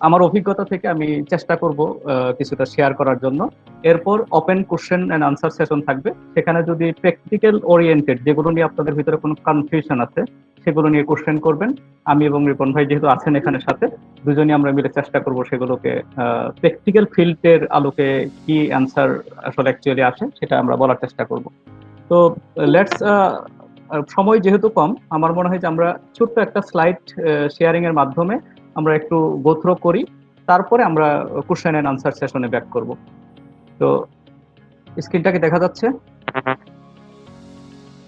আমার অভিজ্ঞতা থেকে আমি চেষ্টা করব কিছুটা শেয়ার করার জন্য। এরপর open question and answer session থাকবে, সেখানে যদি প্র্যাকটিক্যাল ওরিয়েন্টেড যেগুলো নিয়ে আপনাদের ভিতরে কোনো কনফিউশন আছে সেগুলো নিয়ে কোশ্চেন করবেন। আমি এবং রিপন ভাই যেহেতু আছেন এখানে সাথে, দুজনই আমরা মিলে চেষ্টা করব সেগুলোকে প্র্যাকটিক্যাল ফিল্ডের আলোকে কি অ্যান্সার আসলে অ্যাকচুয়ালি আসে সেটা আমরা বলার চেষ্টা করব। তো লেটস, সময় যেহেতু কম, আমার মনে হয় যে আমরা ছোট্ট একটা স্লাইড শেয়ারিং এর মাধ্যমে আমরা একটু গো থ্রু করি, তারপরে আমরা কোশ্চেন এন্ড আনসার সেশনে ব্যাক করব। তো স্ক্রিনটা কি দেখা যাচ্ছে?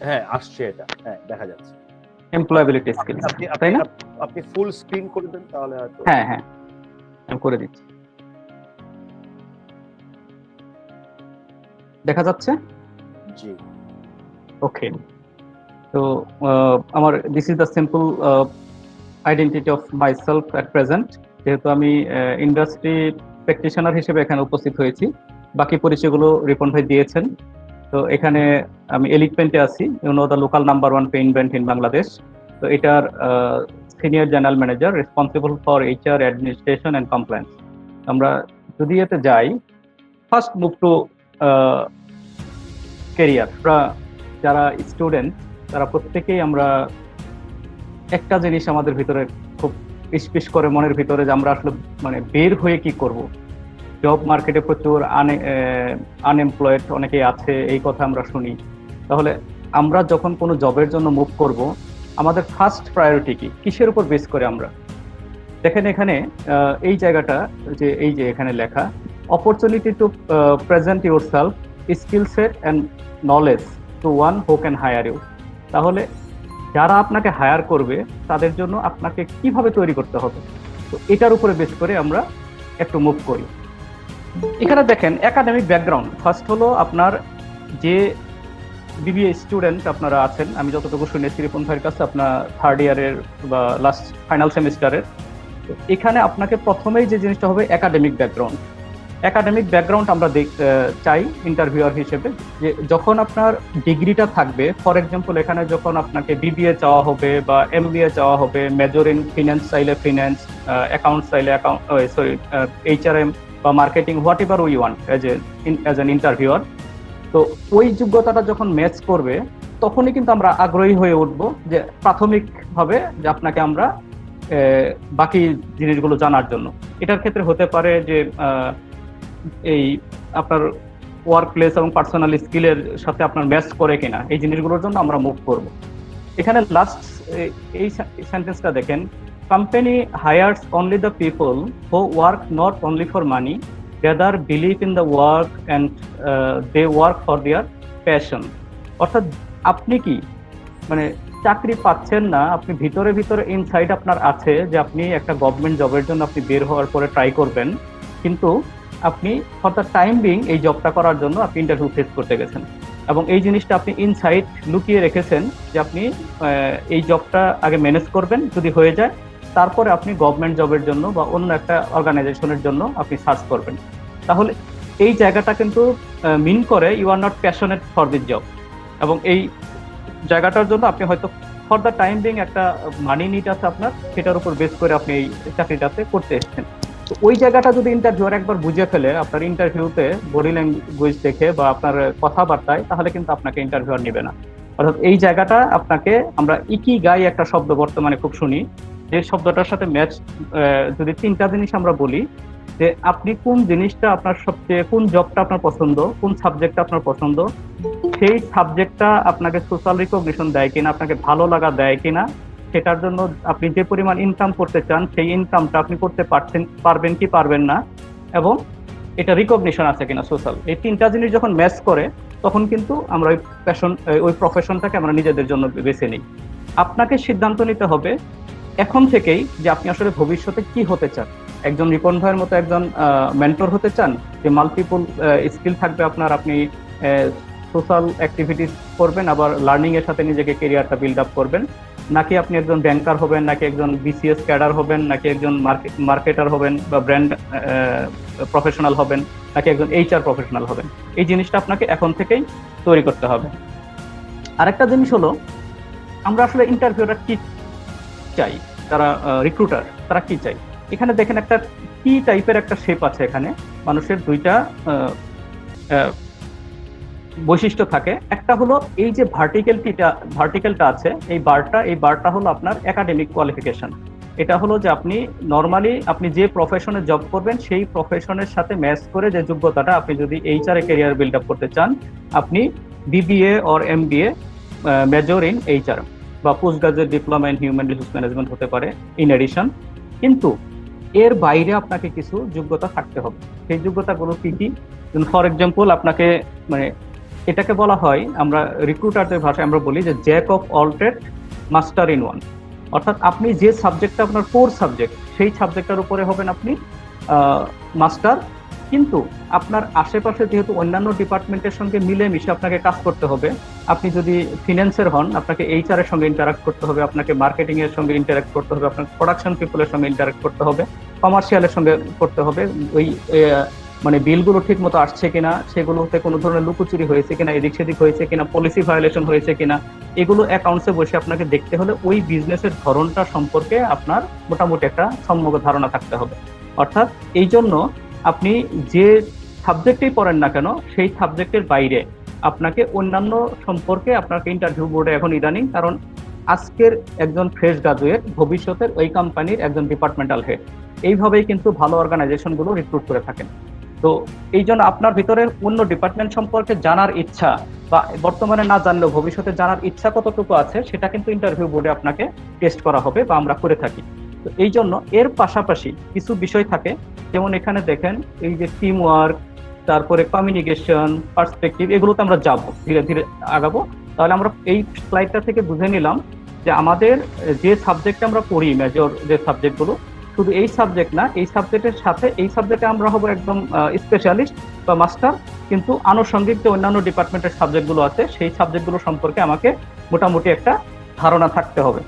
হ্যাঁ, আসছে, এটা হ্যাঁ দেখা যাচ্ছে। এমপ্লয়াবিলিটি স্কিলস, তাই না? আপনি ফুল স্ক্রিন করে দেন তাহলে হয়তো। হ্যাঁ হ্যাঁ, আমি করে দিচ্ছি। দেখা যাচ্ছে? জি। ওকে। তো আমার this is the simple identity of myself at present. যেহেতু আমি ইন্ডাস্ট্রি প্র্যাকটিশনার হিসেবে এখানে উপস্থিত হয়েছি, বাকি পরিচয়গুলো রিপন ভাই দিয়েছেন। তো এখানে আমি এলিট পেন্টে আছি, the local number 1 paint brand in Bangladesh. তো এটার senior general manager, responsible for HR, administration and compliance. আমরা যদি এতে যাই, ফার্স্ট মুভ টু ক্যারিয়ার। যারা স্টুডেন্ট তারা প্রত্যেকেই আমরা একটা জিনিস আমাদের ভিতরে খুব পিস করে মনের ভিতরে, যে আমরা আসলে মানে বের হয়ে কি করব। জব মার্কেটে প্রচুর আনএমপ্লয়েড অনেকেই আছে, এই কথা আমরা শুনি। তাহলে আমরা যখন কোনো জবের জন্য মুভ করব, আমাদের ফার্স্ট প্রায়োরিটি কি, কিসের উপর বেস করে আমরা দেখেন এখানে এই জায়গাটা, যে এই যে এখানে লেখা opportunity to present yourself, skill set and knowledge to one who can hire you. তাহলে যারা আপনাকে হায়ার করবে তাদের জন্য আপনাকে কিভাবে তৈরি করতে হবে, তো এটার উপরে বেস করে আমরা একটু মুভ করি। এখানে দেখেন একাডেমিক ব্যাকগ্রাউন্ড ফার্স্ট হলো আপনার, যে বিবিএ স্টুডেন্ট আপনারা আছেন, আমি যতটুকু শুনেছি রিপন ভাইয়ের কাছে, আপনার থার্ড ইয়ারের বা লাস্ট ফাইনাল সেমিস্টারের। এখানে আপনাকে প্রথমেই যে জিনিসটা হবে একাডেমিক ব্যাকগ্রাউন্ড। একাডেমিক ব্যাকগ্রাউন্ড আমরা চাই ইন্টারভিউয়ার হিসেবে, যে যখন আপনার ডিগ্রিটা থাকবে, ফর এক্সাম্পল এখানে যখন আপনাকে বিবিএ চাওয়া হবে বা এমবিএ চাওয়া হবে, মেজর ইন ফিন্যান্স চাইলে ফিন্যান্স, অ্যাকাউন্টস চাইলে অ্যাকাউন্ট, সরি এইচআরএম বা marketing, what ever we want as an interviewer. তো ওই যোগ্যতাটা যখন ম্যাচ করবে, তখনই কিন্তু আমরা আগ্রহী হয়ে উঠবো যে প্রাথমিকভাবে যে আপনাকে আমরা বাকি জিনিসগুলো জানার জন্য। এটার ক্ষেত্রে হতে পারে যে এই আপনার ওয়ার্ক প্লেস এবং পার্সোনাল স্কিলের সাথে আপনার ম্যাচ করে কিনা, এই জিনিসগুলোর জন্য আমরা মুভ করব। এখানে লাস্ট এই সেন্টেন্সটা দেখেন, company hires only the people who work not only for money, rather believe in the work and they work for their passion। অর্থাৎ আপনি কি মানে চাকরি পাচ্ছেন না, আপনি ভিতরে ভিতরে ইনসাইড আপনার আছে যে আপনি একটা গভর্নমেন্ট জবের জন্য আপনি বের হওয়ার পরে ট্রাই করবেন, কিন্তু আপনি ফর দ্য টাইম বিং এই জবটা করার জন্য আপনি ইন্টারভিউ ফেস করতে গেছেন, এবং এই জিনিসটা আপনি ইনসাইড লুকিয়ে রেখেছেন যে আপনি এই জবটা আগে ম্যানেজ করবেন, যদি হয়ে যায় তারপরে আপনি গভর্নমেন্ট জবের জন্য বা অন্য একটা অর্গানাইজেশনের জন্য আপনি সার্চ করবেন। তাহলে এই জায়গাটা কিন্তু মিন করে you are not passionate for this job, এবং এই জায়গাটার জন্য আপনি হয়তো ফর দ্য টাইম বিং একটা মানি নিড আছে আপনার, সেটার উপর বেস করে আপনি এই চাকরিটাতে করতে এসেছেন। তো ওই জায়গাটা যদি ইন্টারভিউয়ার একবার বুঝে ফেলে আপনার ইন্টারভিউতে বডি ল্যাঙ্গুয়েজ দেখে বা আপনার কথাবার্তায়, তাহলে কিন্তু আপনাকে ইন্টারভিউয়ার নেবে না। অর্থাৎ এই জায়গাটা আপনাকে, আমরা ইকিগাই একটা শব্দ বর্তমানে খুব শুনি, যে শব্দটার সাথে ম্যাচ যদি তিনটা জিনিস আমরা বলি, যে আপনি কোন জিনিসটা আপনার সবচেয়ে, কোন জবটা আপনার পছন্দ, কোন সাবজেক্টটা আপনার পছন্দ, সেই সাবজেক্টটা আপনাকে সোশ্যাল রিকগনিশন দেয় কিনা, আপনাকে ভালো লাগা দেয় কিনা, সেটার জন্য আপনি যে পরিমাণ ইনকাম করতে চান সেই ইনকামটা আপনি করতে পারবেন কি পারবেন না, এবং এটা রিকগনিশন আছে কিনা সোশ্যাল, এই তিনটা জিনিস যখন ম্যাচ করে তখন কিন্তু আমরা ওই প্যাশন, ওই প্রফেশনটাকে আমরা নিজেদের জন্য বেছে নিই। আপনাকে সিদ্ধান্ত নিতে হবে এখন থেকেই যে আপনি আসলে ভবিষ্যতে কি হতে চান। একজন রিপন ভাইয়ের মতো একজন মেন্টর হতে চান, যে মাল্টিপল স্কিল থাকবে আপনার, আপনি সোশ্যাল অ্যাক্টিভিটিস করবেন, আবার লার্নিং এর সাথে নিজেকে কেরিয়ারটা বিল্ড আপ করবেন, নাকি আপনি একজন ব্যাংকার হবেন, নাকি একজন বিসিএস ক্যাডার হবেন, নাকি একজন মার্কেটার হবেন বা ব্র্যান্ড প্রফেশনাল হবেন, নাকি একজন এইচআর প্রফেশনাল হবেন, এই জিনিসটা আপনাকে এখন থেকেই তৈরি করতে হবে। আরেকটা জিনিস হলো, আমরা আসলে ইন্টারভিউটা কি চাই, তারা রিক্রুটার তারা কি চাই, এখানে দেখেন একটা কি টাইপের একটা শেপ আছে, এখানে মানুষের দুইটা বৈশিষ্ট্য থাকে। একটা হলো এই যে ভার্টিক্যালটা আছে, এই বারটা হলো আপনার একাডেমিক কোয়ালিফিকেশন। এটা হলো যে আপনি নর্মালি আপনি যে প্রফেশনে জব করবেন সেই প্রফেশনের সাথে ম্যাচ করে যে যোগ্যতাটা, আপনি যদি এইচআর এ ক্যারিয়ার বিল্ড আপ করতে চান, আপনি BBA or MBA major in HR বা post graduate diploma in human resource management হতে পারে ইন এডিশন। কিন্তু এর বাইরে আপনাকে কিছু যোগ্যতা থাকতে হবে। সেই যোগ্যতাগুলো কি কি? ফর এক্সাম্পল, আপনাকে মানে এটাকে বলা হয়, আমরা রিক্রুটারদের ভাষায় আমরা বলি যে Jack of all trade master in one. অর্থাৎ আপনি যে সাবজেক্টটা আপনার কোর সাবজেক্ট, সেই সাবজেক্টটার উপরে হবেন আপনি মাস্টার। কিন্তু আপনার আশেপাশে যেহেতু অন্যান্য ডিপার্টমেন্টের সঙ্গে মিলেমিশে আপনাকে কাজ করতে হবে। আপনি যদি ফিন্যান্সের হন, আপনাকে এইচআর এর সঙ্গে ইন্টারাক্ট করতে হবে, আপনাকে মার্কেটিং এর সঙ্গে ইন্টারাক্ট করতে হবে, আপনাকে প্রোডাকশন পিপলের সঙ্গে ইন্টারাক্ট করতে হবে, কমার্শিয়ালের সঙ্গে করতে হবে। ওই মানে বিলগুলো ঠিক মতো আসছে কিনা, সেগুলোতে কোনো ধরনের লুকোচুরি হয়েছে কিনা, এদিক সেদিক হয়েছে কিনা, পলিসি ভায়োলেশন হয়েছে কিনা, এগুলো অ্যাকাউন্টসে বসে আপনাকে দেখতে হলে ওই বিজনেসের ধরনটা সম্পর্কে আপনার মোটামুটি একটা সম্যক ধারণা থাকতে হবে। অর্থাৎ এই জন্য আপনি যে সাবজেক্টেই পড়েন না কেন, সেই সাবজেক্টের বাইরে আপনাকে অন্যান্য সম্পর্কে আপনাকে ইন্টারভিউ বোর্ডে এখন ইদানিং, কারণ আজকের একজন ফ্রেশ গ্রাজুয়েট ভবিষ্যতের ওই কোম্পানির একজন ডিপার্টমেন্টাল হেড, এইভাবেই কিন্তু ভালো অর্গানাইজেশনগুলো রিক্রুট করে থাকেন। তো এই জন্য আপনার ভিতরে অন্য ডিপার্টমেন্ট সম্পর্কে জানার ইচ্ছা, বা বর্তমানে না জানলেও ভবিষ্যতে জানার ইচ্ছা কতটুকু আছে, সেটা কিন্তু ইন্টারভিউ বোর্ডে আপনাকে টেস্ট করা হবে বা আমরা করে থাকি। তো এই জন্য এর পাশাপাশি কিছু বিষয় থাকে, যেমন এখানে দেখেন এই যে টিম ওয়ার্ক, তারপরে কমিউনিকেশন, পার্সপেক্টিভ, এগুলোতে আমরা যাব, ধীরে ধীরে আগাবো। তাহলে আমরা এই স্লাইডটা থেকে বুঝে নিলাম যে আমাদের যে সাবজেক্টে আমরা পড়ি, মেজর যে সাবজেক্টগুলো, শুধু এই সাবজেক্ট না, এই সাবজেক্টের সাথে এই সাবজেক্টে আমরা হবো একদম স্পেশালিস্ট বা মাস্টার, কিন্তু আনুষঙ্গিক যে অন্যান্য ডিপার্টমেন্টের সাবজেক্টগুলো আছে, সেই সাবজেক্টগুলো সম্পর্কে আমাকে মোটামুটি একটা ধারণা থাকতে হবে।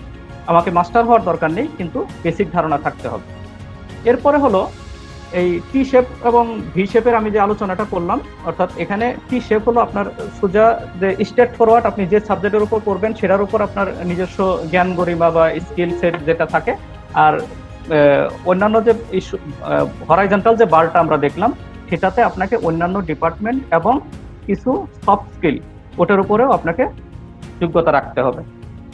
আমাকে মাস্টার হওয়ার দরকার নেই, কিন্তু বেসিক ধারণা থাকতে হবে। এরপরে হলো এই টি শেপ এবং ভি শেপের আমি যে আলোচনাটা করলাম, অর্থাৎ এখানে টি শেপ হলো আপনার সোজা যে স্ট্রেট ফরওয়ার্ড, আপনি যে সাবজেক্টের উপর করবেন সেটার উপর আপনার নিজস্ব জ্ঞান গরিমা বা স্কিল সেট যেটা থাকে। আর অন্যান্য যে হরাইজন্টাল যে বারটা আমরা দেখলাম, সেটাতে আপনাকে অন্যান্য ডিপার্টমেন্ট এবং কিছু সফট স্কিল, ওটার উপরেও আপনাকে যোগ্যতা রাখতে হবে।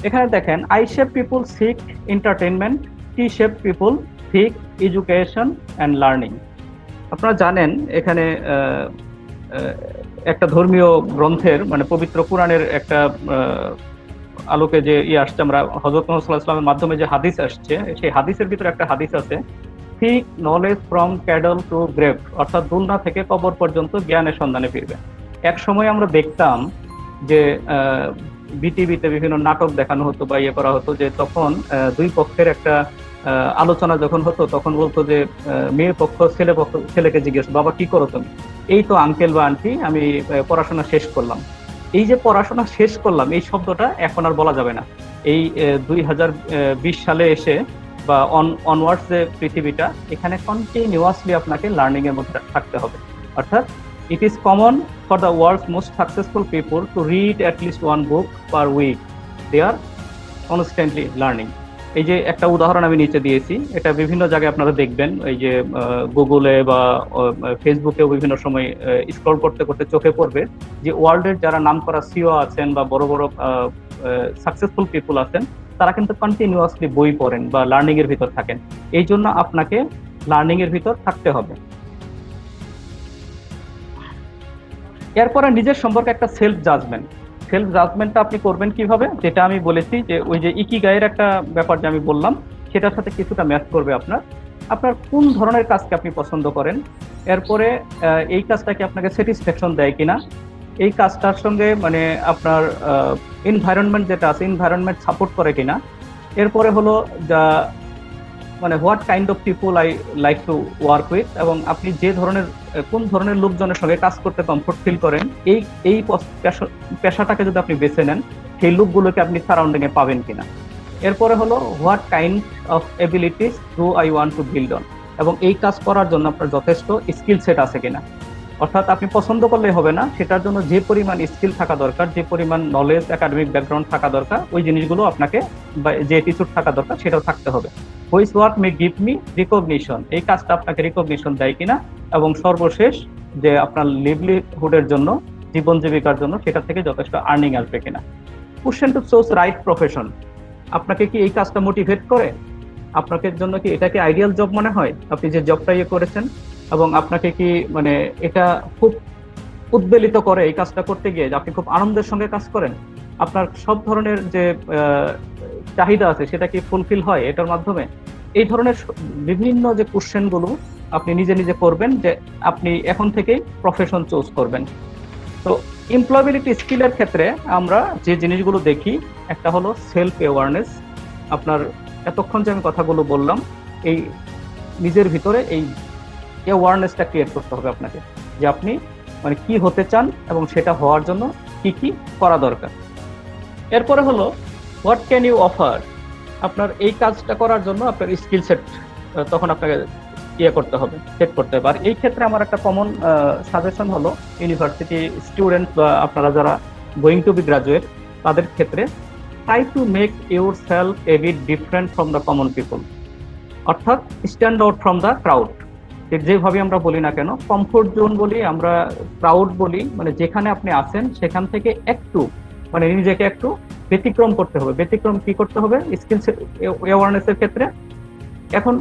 এখানে দেখেন, I shape people seek entertainment, T shape people seek education and learning. আপনারা জানেন এখানে একটা ধর্মীয় গ্রন্থের মানে পবিত্র কোরআনের একটা আলোকে যে আসছে, আমরা হযরত মুহাম্মদ সাল্লাল্লাহু আলাইহি ওয়াসাল্লামের মাধ্যমে যে হাদিস আসছে, সেই হাদিসের ভিতরে একটা হাদিস আছে, seek knowledge from cradle to grave, অর্থাৎ দুলনা থেকে কবর পর্যন্ত জ্ঞানের সন্ধানে ফিরবে। এক সময় আমরা দেখতাম যে বিটিভিতে বিভিন্ন নাটক দেখানো হতো বা ইয়ে করা হতো, যে তখন দুই পক্ষের একটা আলোচনা যখন হতো, তখন বলতো যে মেয়ে পক্ষ ছেলেকে জিজ্ঞেস, বাবা কি করো তুমি? এই তো আঙ্কেল বা আন্টি, আমি পড়াশোনা শেষ করলাম। এই যে পড়াশোনা শেষ করলাম, এই শব্দটা এখন আর বলা যাবে না। এই 2020 সালে এসে বা অনওয়ার্ডস যে পৃথিবীটা, এখানে কন্টিনিউয়াসলি আপনাকে লার্নিং এর মধ্যে থাকতে হবে। অর্থাৎ it is common for the world's most successful people to read at least one book per week. They are constantly learning. এই যে একটা উদাহরণ আমি নিচে দিয়েছি, এটা বিভিন্ন জায়গায় আপনারা দেখবেন, এই যে গুগলে বা ফেসবুকেও বিভিন্ন সময় স্ক্রল করতে করতে চোখে পড়বে যে ওয়ার্ল্ডের যারা নামকরা সিও আছেন বা বড় বড় সাকসেসফুল পিপল আছেন, তারা কিন্তু কন্টিনিউয়াসলি বই পড়েন বা লার্নিং এর ভিতর থাকেন। এই জন্য আপনাকে লার্নিং এর ভিতর থাকতে হবে। এরপরে নিজের সম্পর্কে একটা সেলফ জাজমেন্টটা আপনি করবেন কিভাবে, যেটা আমি বলেছি যে ওই যে ইকিগাইয়ের একটা ব্যাপার যে আমি বললাম, সেটার সাথে কিছুটা ম্যাচ করবে। আপনার কোন ধরনের কাজকে আপনি পছন্দ করেন, এরপরে এই কাজটা কি আপনাকে স্যাটিসফ্যাকশন দেয় কিনা, এই কাজটার সঙ্গে মানে আপনার এনভায়রনমেন্ট যেটা আছে, এনভায়রনমেন্ট সাপোর্ট করে কিনা। এরপরে হলো যা মানে what kind of people I like to work with, এবং আপনি যে ধরনের কোন ধরনের লোকজনের সঙ্গে কাজ করতে কমফোর্ট ফিল করেন, এই পেশাটাকে যদি আপনি বেছে নেন, সেই লোকগুলোকে আপনি সারাউন্ডিং এ পাবেন কিনা। এরপরে হলো what kind of abilities do I want to build on, এবং এই কাজ করার জন্য আপনার যথেষ্ট স্কিল সেট আছে কিনা। অর্থাৎ আপনি পছন্দ করলেই হবে না, সেটার জন্য যে পরিমাণ স্কিল থাকা দরকার, যে পরিমাণ নলেজ, একাডেমিক ব্যাকগ্রাউন্ড থাকা দরকার, ওই জিনিসগুলো আপনাকে, বা যে অ্যাটিটিউড থাকা দরকার, সেটাও থাকতে হবে। Which work May give me recognition, এই কাজটা আপনাকে রিকগনিশন দেয় কিনা, এবং সর্বশেষ যে আপনার লিভলিহুডের জন্য, জীবন জীবিকার জন্য সেটা থেকে যথেষ্ট আর্নিং আসবে কিনা। Question to choose right profession, আপনাকে কি এই কাজটা মোটিভেট করে, আপনাকে জন্য কি এটাকে আইডিয়াল জব মনে হয়, আপনি যে জবটা করেছেন, এবং আপনাকে কি মানে এটা খুব উদ্বেলিত করে এই কাজটা করতে গিয়ে, যে আপনি খুব আনন্দের সঙ্গে কাজ করেন, আপনার সব ধরনের যে চাহিদা আছে সেটা কি ফুলফিল হয় এটার মাধ্যমে। এই ধরনের বিভিন্ন যে কোশ্চেন গুলো আপনি নিজে নিজে করবেন, যে আপনি এখন থেকেই প্রফেশন চুজ করবেন। তো এমপ্লয়াবিলিটি স্কিলের ক্ষেত্রে আমরা যে জিনিসগুলো দেখি, একটা হলো সেলফ অ্যাওয়ারনেস। আপনার এতক্ষণ যে আমি কথাগুলো বললাম, এই নিজের ভিতরে এই অ্যাওয়ারনেসটা ক্রিয়েট করতে হবে আপনাকে, যে আপনি মানে কি হতে চান এবং সেটা হওয়ার জন্য কি কি করা দরকার। এরপরে হলো হোয়াট ক্যান ইউ অফার, আপনার এই কাজটা করার জন্য আপনার স্কিল সেট তখন আপনাকে করতে হবে, সেট করতে হবে। আর এই ক্ষেত্রে আমার একটা কমন সাজেশন হলো ইউনিভার্সিটি স্টুডেন্ট বা আপনারা যারা গোয়িং টু বি গ্রাজুয়েট, তাদের ক্ষেত্রে try to make yourself a bit different from the common people, অর্থাৎ stand out from the crowd. যেভাবে আমরা বলি না কেন, কমফোর্ট জোন বলি, আমরা ক্রাউড বলি, মানে যেখানে আপনি আছেন সেখান থেকে একটু মানে নিজেকে একটু ব্যতিক্রম করতে হবে। ব্যতিক্রম কি করতে হবে? স্কিল অ্যাওয়ারনেসের ক্ষেত্রে এখন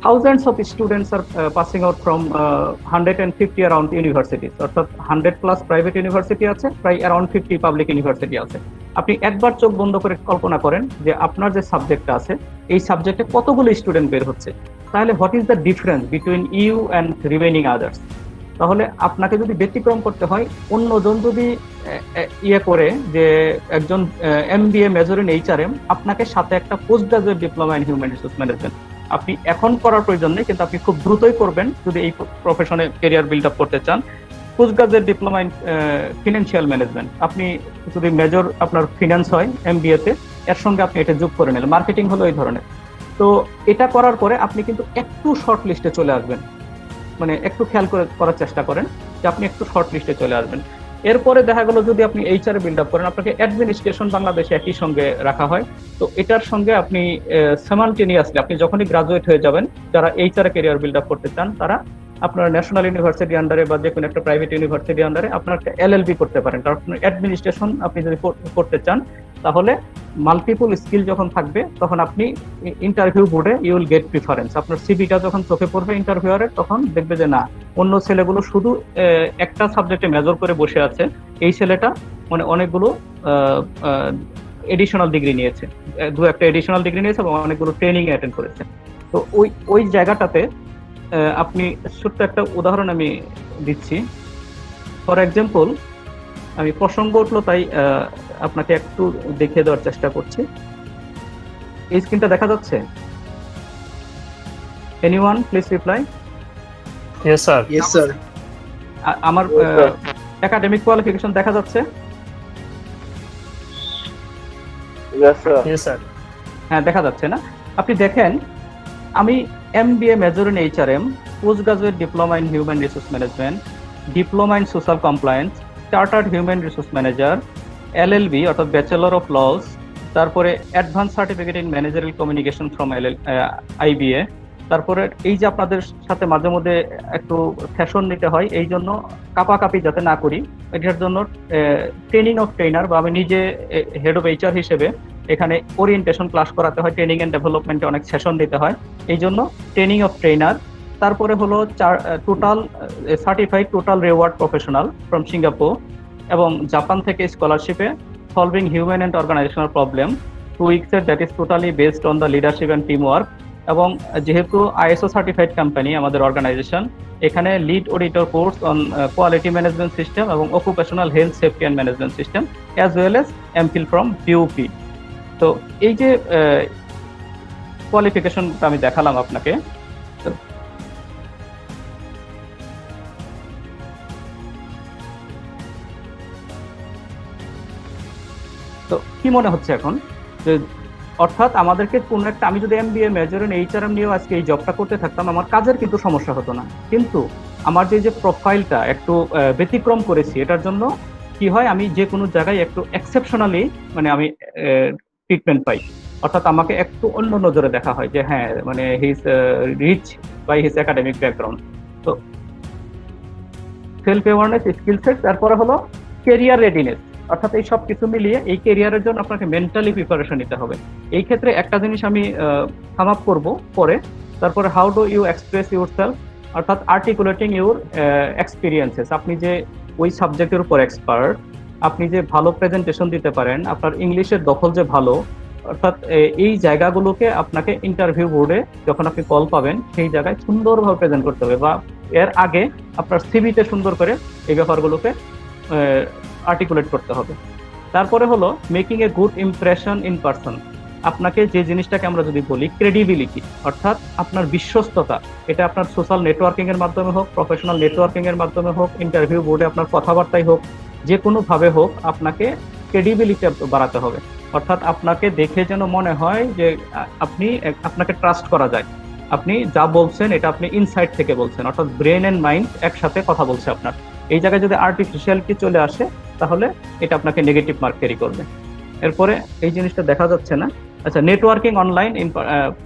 thousands of students are passing out from 150 around universities, অর্থাৎ 100+ প্রাইভেট ইউনিভার্সিটি আছে, প্রায় অ্যারাউন্ড 50 পাবলিক ইউনিভার্সিটি আছে। আপনি একবার চোখ বন্ধ করে কল্পনা করেন যে আপনার যে সাবজেক্টটা আছে এই সাবজেক্টে কতগুলো স্টুডেন্ট বের হচ্ছে, তাহলে what is the difference between you and remaining others. তাহলে আপনাকে যদি ব্যতিক্রম করতে হয়, অন্যজন যদি করে যে একজন MBA মেজর ইন HRM, আপনাকে সাথে একটা post graduate diploma in human resource management আপনি এখন করার প্রয়োজন নেই, কিন্তু আপনি খুব দ্রুতই করবেন যদি এই প্রফেশনে ক্যারিয়ার বিল্ড আপ করতে চান। Post graduate diploma in financial management, আপনি যদি মেজর আপনার ফিনান্স হয় MBA তে, এর সঙ্গে আপনি এটা যোগ করে নিলেন। মার্কেটিং হলো এই ধরনের। তো এটা করার পরে আপনি কিন্তু একটু শর্ট লিস্টে চলে আসবেন, মানে একটু খেয়াল করে করার চেষ্টা করেন যে আপনি একটু শর্ট লিস্টে চলে আসবেন। এরপরে দেখা গেল যদি আপনি HR বিল্ড আপ করেন, আপনাকে অ্যাডমিনিস্ট্রেশন বাংলাদেশে একই সঙ্গে রাখা হয়। তো এটার সঙ্গে আপনি সাইমালটেনিয়াসলি আপনি যখনই গ্রাজুয়েট হয়ে যাবেন, যারা HR ক্যারিয়ার বিল্ড আপ করতে চান, তারা আপনার ন্যাশনাল ইউনিভার্সিটি আন্ডারে বা যে কোনো একটা প্রাইভেট ইউনিভার্সিটি আন্ডারে আপনার একটা LLB করতে পারেন। কারণ অ্যাডমিনিস্ট্রেশন আপনি যদি করতে চান, তাহলে মাল্টিপল স্কিল যখন থাকবে তখন আপনি ইন্টারভিউ বোর্ডে ইউ উইল গেট প্রিফারেন্স। আপনার সিভিটা যখন চোখে পড়বে ইন্টারভিউয়ারের, তখন দেখবে যে না, অন্য ছেলেগুলো শুধু একটা সাবজেক্টে মেজর করে বসে আছে, এই ছেলেটা মানে অনেকগুলো এডিশনাল ডিগ্রি নিয়েছে, একটা এডিশনাল ডিগ্রি নিয়েছে এবং অনেকগুলো ট্রেনিং অ্যাটেন্ড করেছে। তো ওই জায়গাটাতে আপনি ছোট্ট একটা উদাহরণ আমি দিচ্ছি। ফর এক্সাম্পল, আমি প্রসঙ্গ উঠলো তাই আপনাকে একটু দেখিয়ে দেওয়ার চেষ্টা করছি। এই স্ক্রিনটা দেখা যাচ্ছে? Anyone please reply. Yes, sir. Yes, sir. আমার একাডেমিক কোয়ালিফিকেশন দেখা যাচ্ছে? Yes, sir. Yes, sir. হ্যাঁ, দেখা যাচ্ছে না? আপনি দেখেন, আমি MBA major in HRM, post graduate diploma in human resource management, diploma in social compliance, chartered human resource manager, LLB অর্থাৎ ব্যাচেলর অফ লস, তারপরে advance certificate in managerial communication from IBA। তারপরে এই যে আপনাদের সাথে মাঝে মধ্যে একটু ফ্যাশন নিতে হয়, এই জন্য কাপাকাপি যাতে না করি, এটার জন্য ট্রেনিং অফ ট্রেনার বা আমি নিজে হেড অফ HR হিসেবে এখানে ওরিয়েন্টেশন ক্লাস করাতে হয়, ট্রেনিং এন্ড ডেভেলপমেন্টে অনেক সেশন দিতে হয়, এই জন্য ট্রেনিং অফ ট্রেনার। তারপরে হলো total certified total reward professional from Singapore, এবং জাপান থেকে স্কলারশিপে solving human and organisational problem 2 উইকসের, that is totally based on the leadership and team work. এবং যেহেতু ISO সার্টিফাইড কোম্পানি আমাদের অর্গানাইজেশন, এখানে lead auditor course on quality management system এবং occupational health safety and management system, as well as MPhil from BUP। তো এই যে কোয়ালিফিকেশনটা আমি দেখালাম আপনাকে, তো কি মনে হচ্ছে এখন? যে অর্থাৎ আমাদেরকে কোন একটা, আমি যদি MBA মেজর ইন HRM নিয়েও আজকে এই জবটা করতে থাকতাম, আমার কাজের কিন্তু সমস্যা হতো না। কিন্তু আমার যে প্রোফাইলটা একটু ব্যতিক্রম করেছি, এটার জন্য কি হয়, আমি যে কোনো জায়গায় একটু এক্সেপশনালি মানে আমি ট্রিটমেন্ট পাই। অর্থাৎ আমাকে একটু অন্য নজরে দেখা হয় যে হ্যাঁ মানে his reach by his academic background. তো সেলফ অ্যাওয়ারনেস, স্কিল সেট, তারপরে হলো কেরিয়ার রেডিনেস। অর্থাৎ এই সব কিছু মিলিয়ে এই কেরিয়ারের জন্য আপনাকে মেন্টালি প্রিপারেশন নিতে হবে। এই ক্ষেত্রে একটা জিনিস আমি সাম আপ করবো পরে। তারপরে how do you express yourself, অর্থাৎ আর্টিকুলেটিং ইউর এক্সপিরিয়েন্সেস। আপনি যে ওই সাবজেক্টের উপর এক্সপার্ট, আপনি যে ভালো প্রেজেন্টেশন দিতে পারেন, আপনার ইংলিশের দখল যে ভালো, অর্থাৎ এই জায়গাগুলোকে আপনাকে ইন্টারভিউ বোর্ডে যখন আপনি কল পাবেন সেই জায়গায় সুন্দরভাবে প্রেজেন্ট করতে হবে, বা এর আগে আপনার সিভিতে সুন্দর করে এই ব্যাপারগুলোকে আর্টিকুলেট করতে হবে। তারপরে হলো making a good impression in person. আপনাকে যে জিনিসটাকে আমরা যদি বলি ক্রেডিবিলিটি, অর্থাৎ আপনার বিশ্বস্ততা, এটা আপনার সোশ্যাল নেটওয়ার্কিং এর মাধ্যমে হোক, প্রফেশনাল নেটওয়ার্কিং এর মাধ্যমে হোক, ইন্টারভিউ বোর্ডে আপনার কথাবার্তায় হোক, যে কোনো ভাবে হোক আপনাকে ক্রেডিবিলিটি বাড়াতে হবে। অর্থাৎ আপনাকে দেখে যেন মনে হয় যে আপনাকে ট্রাস্ট করা যায়, আপনি যা বলছেন এটা আপনি ইনসাইড থেকে বলছেন, অর্থাৎ ব্রেন এন্ড মাইন্ড একসাথে কথা বলছে আপনার। এই জায়গায় যদি আর্টিফিশিয়ালিটি চলে আসে তাহলে এটা আপনাকে নেগেটিভ মার্ক ক্যারি করবে। এরপরে এই জিনিসটা দেখা যাচ্ছে না, আচ্ছা, নেটওয়ার্কিং অনলাইন ইন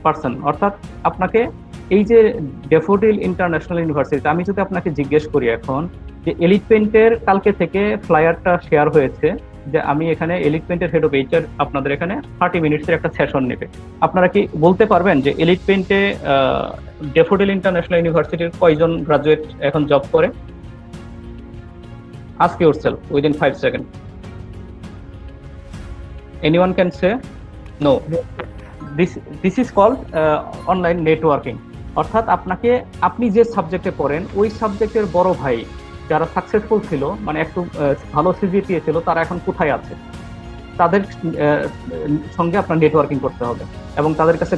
পারসন, অর্থাৎ আপনাকে এই যে ড্যাফোডিল ইন্টারন্যাশনাল ইউনিভার্সিটি, আমি যদি আপনাকে জিজ্ঞেস করি এখন যে এলিট পেইন্টের কালকে থেকে ফ্লায়ারটা শেয়ার হয়েছে যে আমি এখানে এলিট পেইন্টের হেড অফ এইচআর আপনাদের এখানে 30 মিনিটসের একটা সেশন নেবে, আপনারা কি বলতে পারবেন যে এলিট পেইন্টে ড্যাফোডিল ইন্টারন্যাশনাল ইউনিভার্সিটির কয়জন গ্রাজুয়েট এখন জব করে? Ask yourself within 5 seconds. Anyone can say no. This is called online networking. অর্থাৎ আপনি যে সাবজেক্টে পড়েন ওই সাবজেক্টের বড় ভাই যারা সাকসেসফুল ছিল, মানে একটু ভালো সিজিপিএ ছিল, তারা এখন কোথায় আছে, তাদের সঙ্গে আপনার নেটওয়ার্কিং করতে হবে এবং তাদের কাছে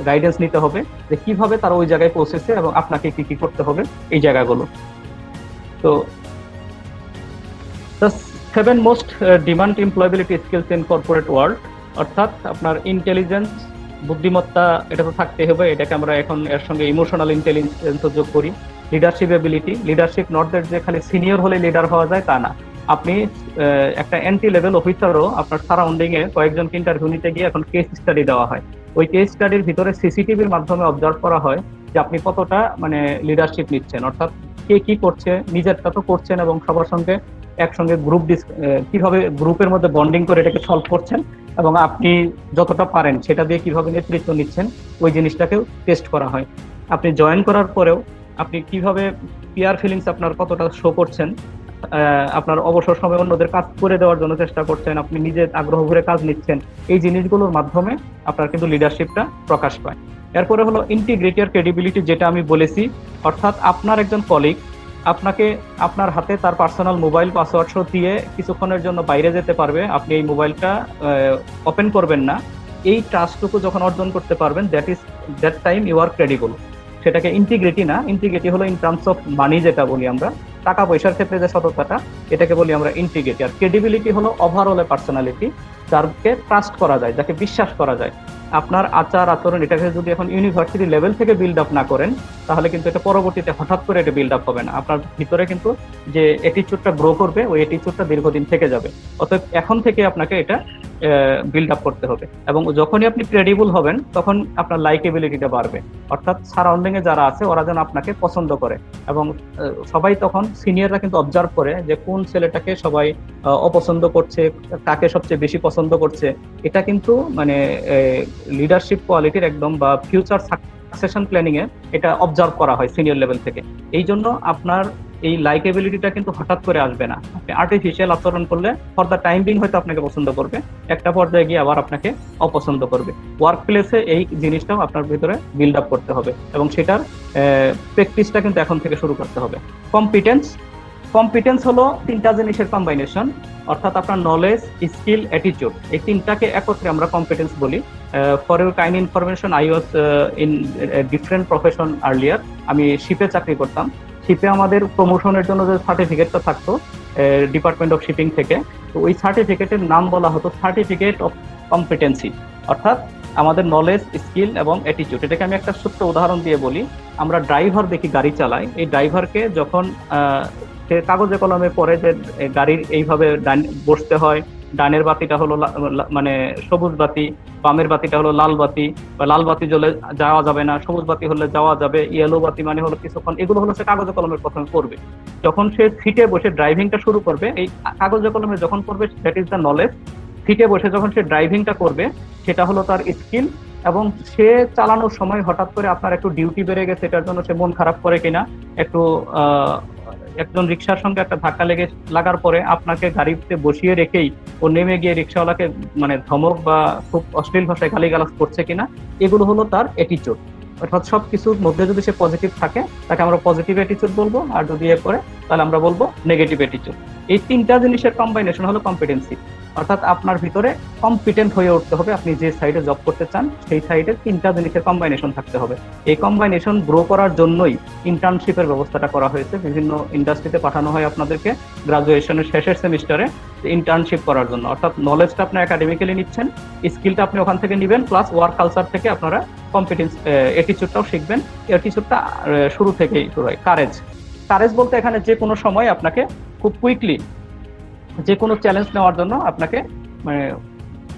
গাইডেন্স নিতে হবে যে কিভাবে তারা ওই জায়গায় পৌঁছেছে এবং আপনাকে কি কি করতে হবে এই জায়গাগুলো। তো the 7 most demand employability skills in corporate world, অর্থাৎ আপনার ইন্টেলিজেন্স, বুদ্ধিমত্তা, এটা তো থাকতে হবে, এটাকে আমরা এখন এর সঙ্গে ইমোশনাল ইন্টেলিজেন্স যোগ করি। Leadership ability, leadership not that যে খালি সিনিয়র হলে লিডার হওয়া যায় তা না, আপনি একটা এন্ট্রি লেভেল অফিসারও আপনার সারাউন্ডিং এ কয়েকজনকে ইন্টারভিউ নিতে গিয়ে এখন কেস স্টাডি দেওয়া হয়। ওই কেস স্টাডির ভিতরে সিসিটিভির মাধ্যমে অবজার্ভ করা হয় যে আপনি কতটা মানে লিডারশিপ নিচ্ছেন, অর্থাৎ কে কি করছে, নিজেরটা তো করছেন এবং সবার সঙ্গে একসঙ্গে কিভাবে গ্রুপের মধ্যে বন্ডিং করে এটাকে সলভ করছেন এবং আপনি যতটা পারেন সেটা দিয়ে কিভাবে নেতৃত্ব নিচ্ছেন, ওই জিনিসটাকেও টেস্ট করা হয়। আপনি জয়েন করার পরেও আপনি কিভাবে পিয়ার ফিলিংস আপনার কতটা শো করছেন, আপনার অবসর সময় অন্যদের কাজ করে দেওয়ার জন্য চেষ্টা করছেন, আপনি নিজে আগ্রহ ভরে কাজ নিচ্ছেন, এই জিনিসগুলোর মাধ্যমে আপনার কিন্তু লিডারশিপটা প্রকাশ পায়। এরপরে হলো ইন্টিগ্রিটি আর ক্রেডিবিলিটি, যেটা আমি বলেছি, অর্থাৎ আপনার একজন কলিগ আপনাকে আপনার হাতে তার পার্সোনাল মোবাইল পাসওয়ার্ড সহ দিয়ে কিছুক্ষণের জন্য বাইরে যেতে পারবে, আপনি এই মোবাইলটা ওপেন করবেন না, এই ট্রাস্টটুকু যখন অর্জন করতে পারবেন, that time you are credible. সেটাকে ইন্টিগ্রিটি না, ইন্টিগ্রিটি হলো ইন টার্মস অফ মানি, যেটা বলি আমরা টাকা পয়সার ক্ষেত্রে যে সততাটা, এটাকে বলি আমরা ইন্টিগ্রিটি। আর ক্রেডিবিলিটি হলো ওভারঅল এ পার্সোনালিটি, যাকে ট্রাস্ট করা যায়, যাকে বিশ্বাস করা যায়। আপনার আচার আচরণ এটাকে যদি এখন ইউনিভার্সিটি লেভেল থেকে বিল্ড আপ না করেন তাহলে কিন্তু এটা পরবর্তীতে হঠাৎ করে এটা বিল্ড আপ হবে না, আপনার ভিতরে কিন্তু যে অ্যাটিটিউডটা গ্রো করবে ওই অ্যাটিটিউডটা দীর্ঘদিন থেকে যাবে। অতএব এখন থেকে আপনাকে এটা বিল্ড আপ করতে হবে এবং যখনই আপনি ক্রেডিবল হবেন তখন আপনার লাইকেবিলিটিটা বাড়বে, অর্থাৎ সারাউন্ডিং এ যারা আছে ওরা যেন আপনাকে পছন্দ করে এবং সবাই তখন সিনিয়ররা কিন্তু অবজার্ভ করে যে কোন ছেলেটাকে সবাই অপছন্দ করছে, কাকে সবচেয়ে বেশি পছন্দ করছে। এটা কিন্তু মানে লিডারশিপ কোয়ালিটির একদম বা ফিউচার সাকসেশন প্ল্যানিং এ এটা অবজার্ভ করা হয় সিনিয়র লেভেল থেকে। এই জন্য আপনার এই লাইকেবিলিটিটা কিন্তু হঠাৎ করে আসবে না, আপনি আর্টিফিশিয়াল আচরণ করলে ফর দ্য টাইম বিং হয়তো আপনাকে পছন্দ করবে, একটা পর্যায়ে গিয়ে আবার আপনাকে অপছন্দ করবে। ওয়ার্ক প্লেসে এই জিনিসটাও আপনার ভিতরে বিল্ড আপ করতে হবে এবং সেটার প্র্যাকটিসটা কিন্তু এখন থেকে শুরু করতে হবে। কম্পিটেন্স হলো তিনটা জিনিসের কম্বাইনেশন, অর্থাৎ আপনার নলেজ, স্কিল, অ্যাটিটিউড, এই তিনটাকে একত্রে আমরা কম্পিটেন্স বলি। For your kind information, I was in different profession earlier. আমি শিপে চাকরি করতাম। শিপে আমাদের প্রমোশনের জন্য যে সার্টিফিকেটটা থাকতো ডিপার্টমেন্ট অফ শিপিং থেকে, তো ওই সার্টিফিকেটের নাম বলা হতো সার্টিফিকেট অফ কম্পিটেন্সি, অর্থাৎ আমাদের নলেজ, স্কিল এবং অ্যাটিটিউড। এটাকে আমি একটা ছোট্ট উদাহরণ দিয়ে বলি। আমরা ড্রাইভার দেখি গাড়ি চালায়, এই ড্রাইভারকে যখন সে কাগজে কলমে পড়ে যে গাড়ির এইভাবে বসতে হয়, ডানের বাতিটা হলো মানে সবুজ বাতি, বামের বাতিটা হলো লাল বাতি, বা লাল বাতি জ্বলে যাওয়া যাবে না, সবুজ বাতি হলে যাওয়া যাবে, ইয়েলো বাতি মানে হলো কিছুক্ষণ, এগুলো হলো সে কাগজে কলমের প্রথমে পড়বে। যখন সে সিটে বসে ড্রাইভিংটা শুরু করবে, এই কাগজে কলমে যখন পড়বে দ্যাট ইজ দ্য নলেজ। সিটে বসে যখন সে ড্রাইভিংটা করবে সেটা হলো তার স্কিল, এবং সে চালানোর সময় হঠাৎ করে আপনার একটু ডিউটি বেড়ে গেছে, এটার জন্য সে মন খারাপ করে কিনা, একটু একজন রিক্সার সঙ্গে একটা ধাক্কা লাগার পরে আপনাকে গাড়িতে বসিয়ে রেখেই ও নেমে গিয়ে রিক্সাওয়ালাকে মানে ধমক বা খুব অশ্লীল ভাষায় গালিগালাজ করছে কিনা, এগুলো হলো তার অ্যাটিটিউড। অর্থাৎ সবকিছুর মধ্যে যদি সে পজিটিভ থাকে তাকে আমরা পজিটিভ অ্যাটিটিউড বলবো, আর যদি এ করে তাহলে আমরা বলবো নেগেটিভ অ্যাটিটিউড। এই তিনটা জিনিসের কম্বাইনেশন হলো কম্পিটেন্সি। অর্থাৎ আপনার ভিতরে কম্পিটেন্ট হয়ে উঠতে হবে, আপনি যে সাইডে জব করতে চান সেই সাইডে তিনটা জিনিসের কম্বাইনেশন থাকতে হবে। এই কম্বাইনেশন গ্রো করার জন্যই ইন্টার্নশিপের ব্যবস্থাটা করা হয়েছে। বিভিন্ন ইন্ডাস্ট্রিতে পাঠানো হয় আপনাদেরকে গ্রাজুয়েশনের শেষের সেমিস্টারে ইন্টার্নশিপ করার জন্য। অর্থাৎ নলেজটা আপনি একাডেমিক্যালি নিচ্ছেন, স্কিলটা আপনি ওখান থেকে নেবেন, প্লাস ওয়ার্ক কালচার থেকে আপনারা কম্পিটেন্স অ্যাটিটিউডটাও শিখবেন। অ্যাটিটিউডটা শুরু থেকেই শুরু হয়। কারেজ বলতে এখানে যে কোনো সময় আপনাকে খুব কুইকলি যে কোনো চ্যালেঞ্জ নেওয়ার জন্য আপনাকে মানে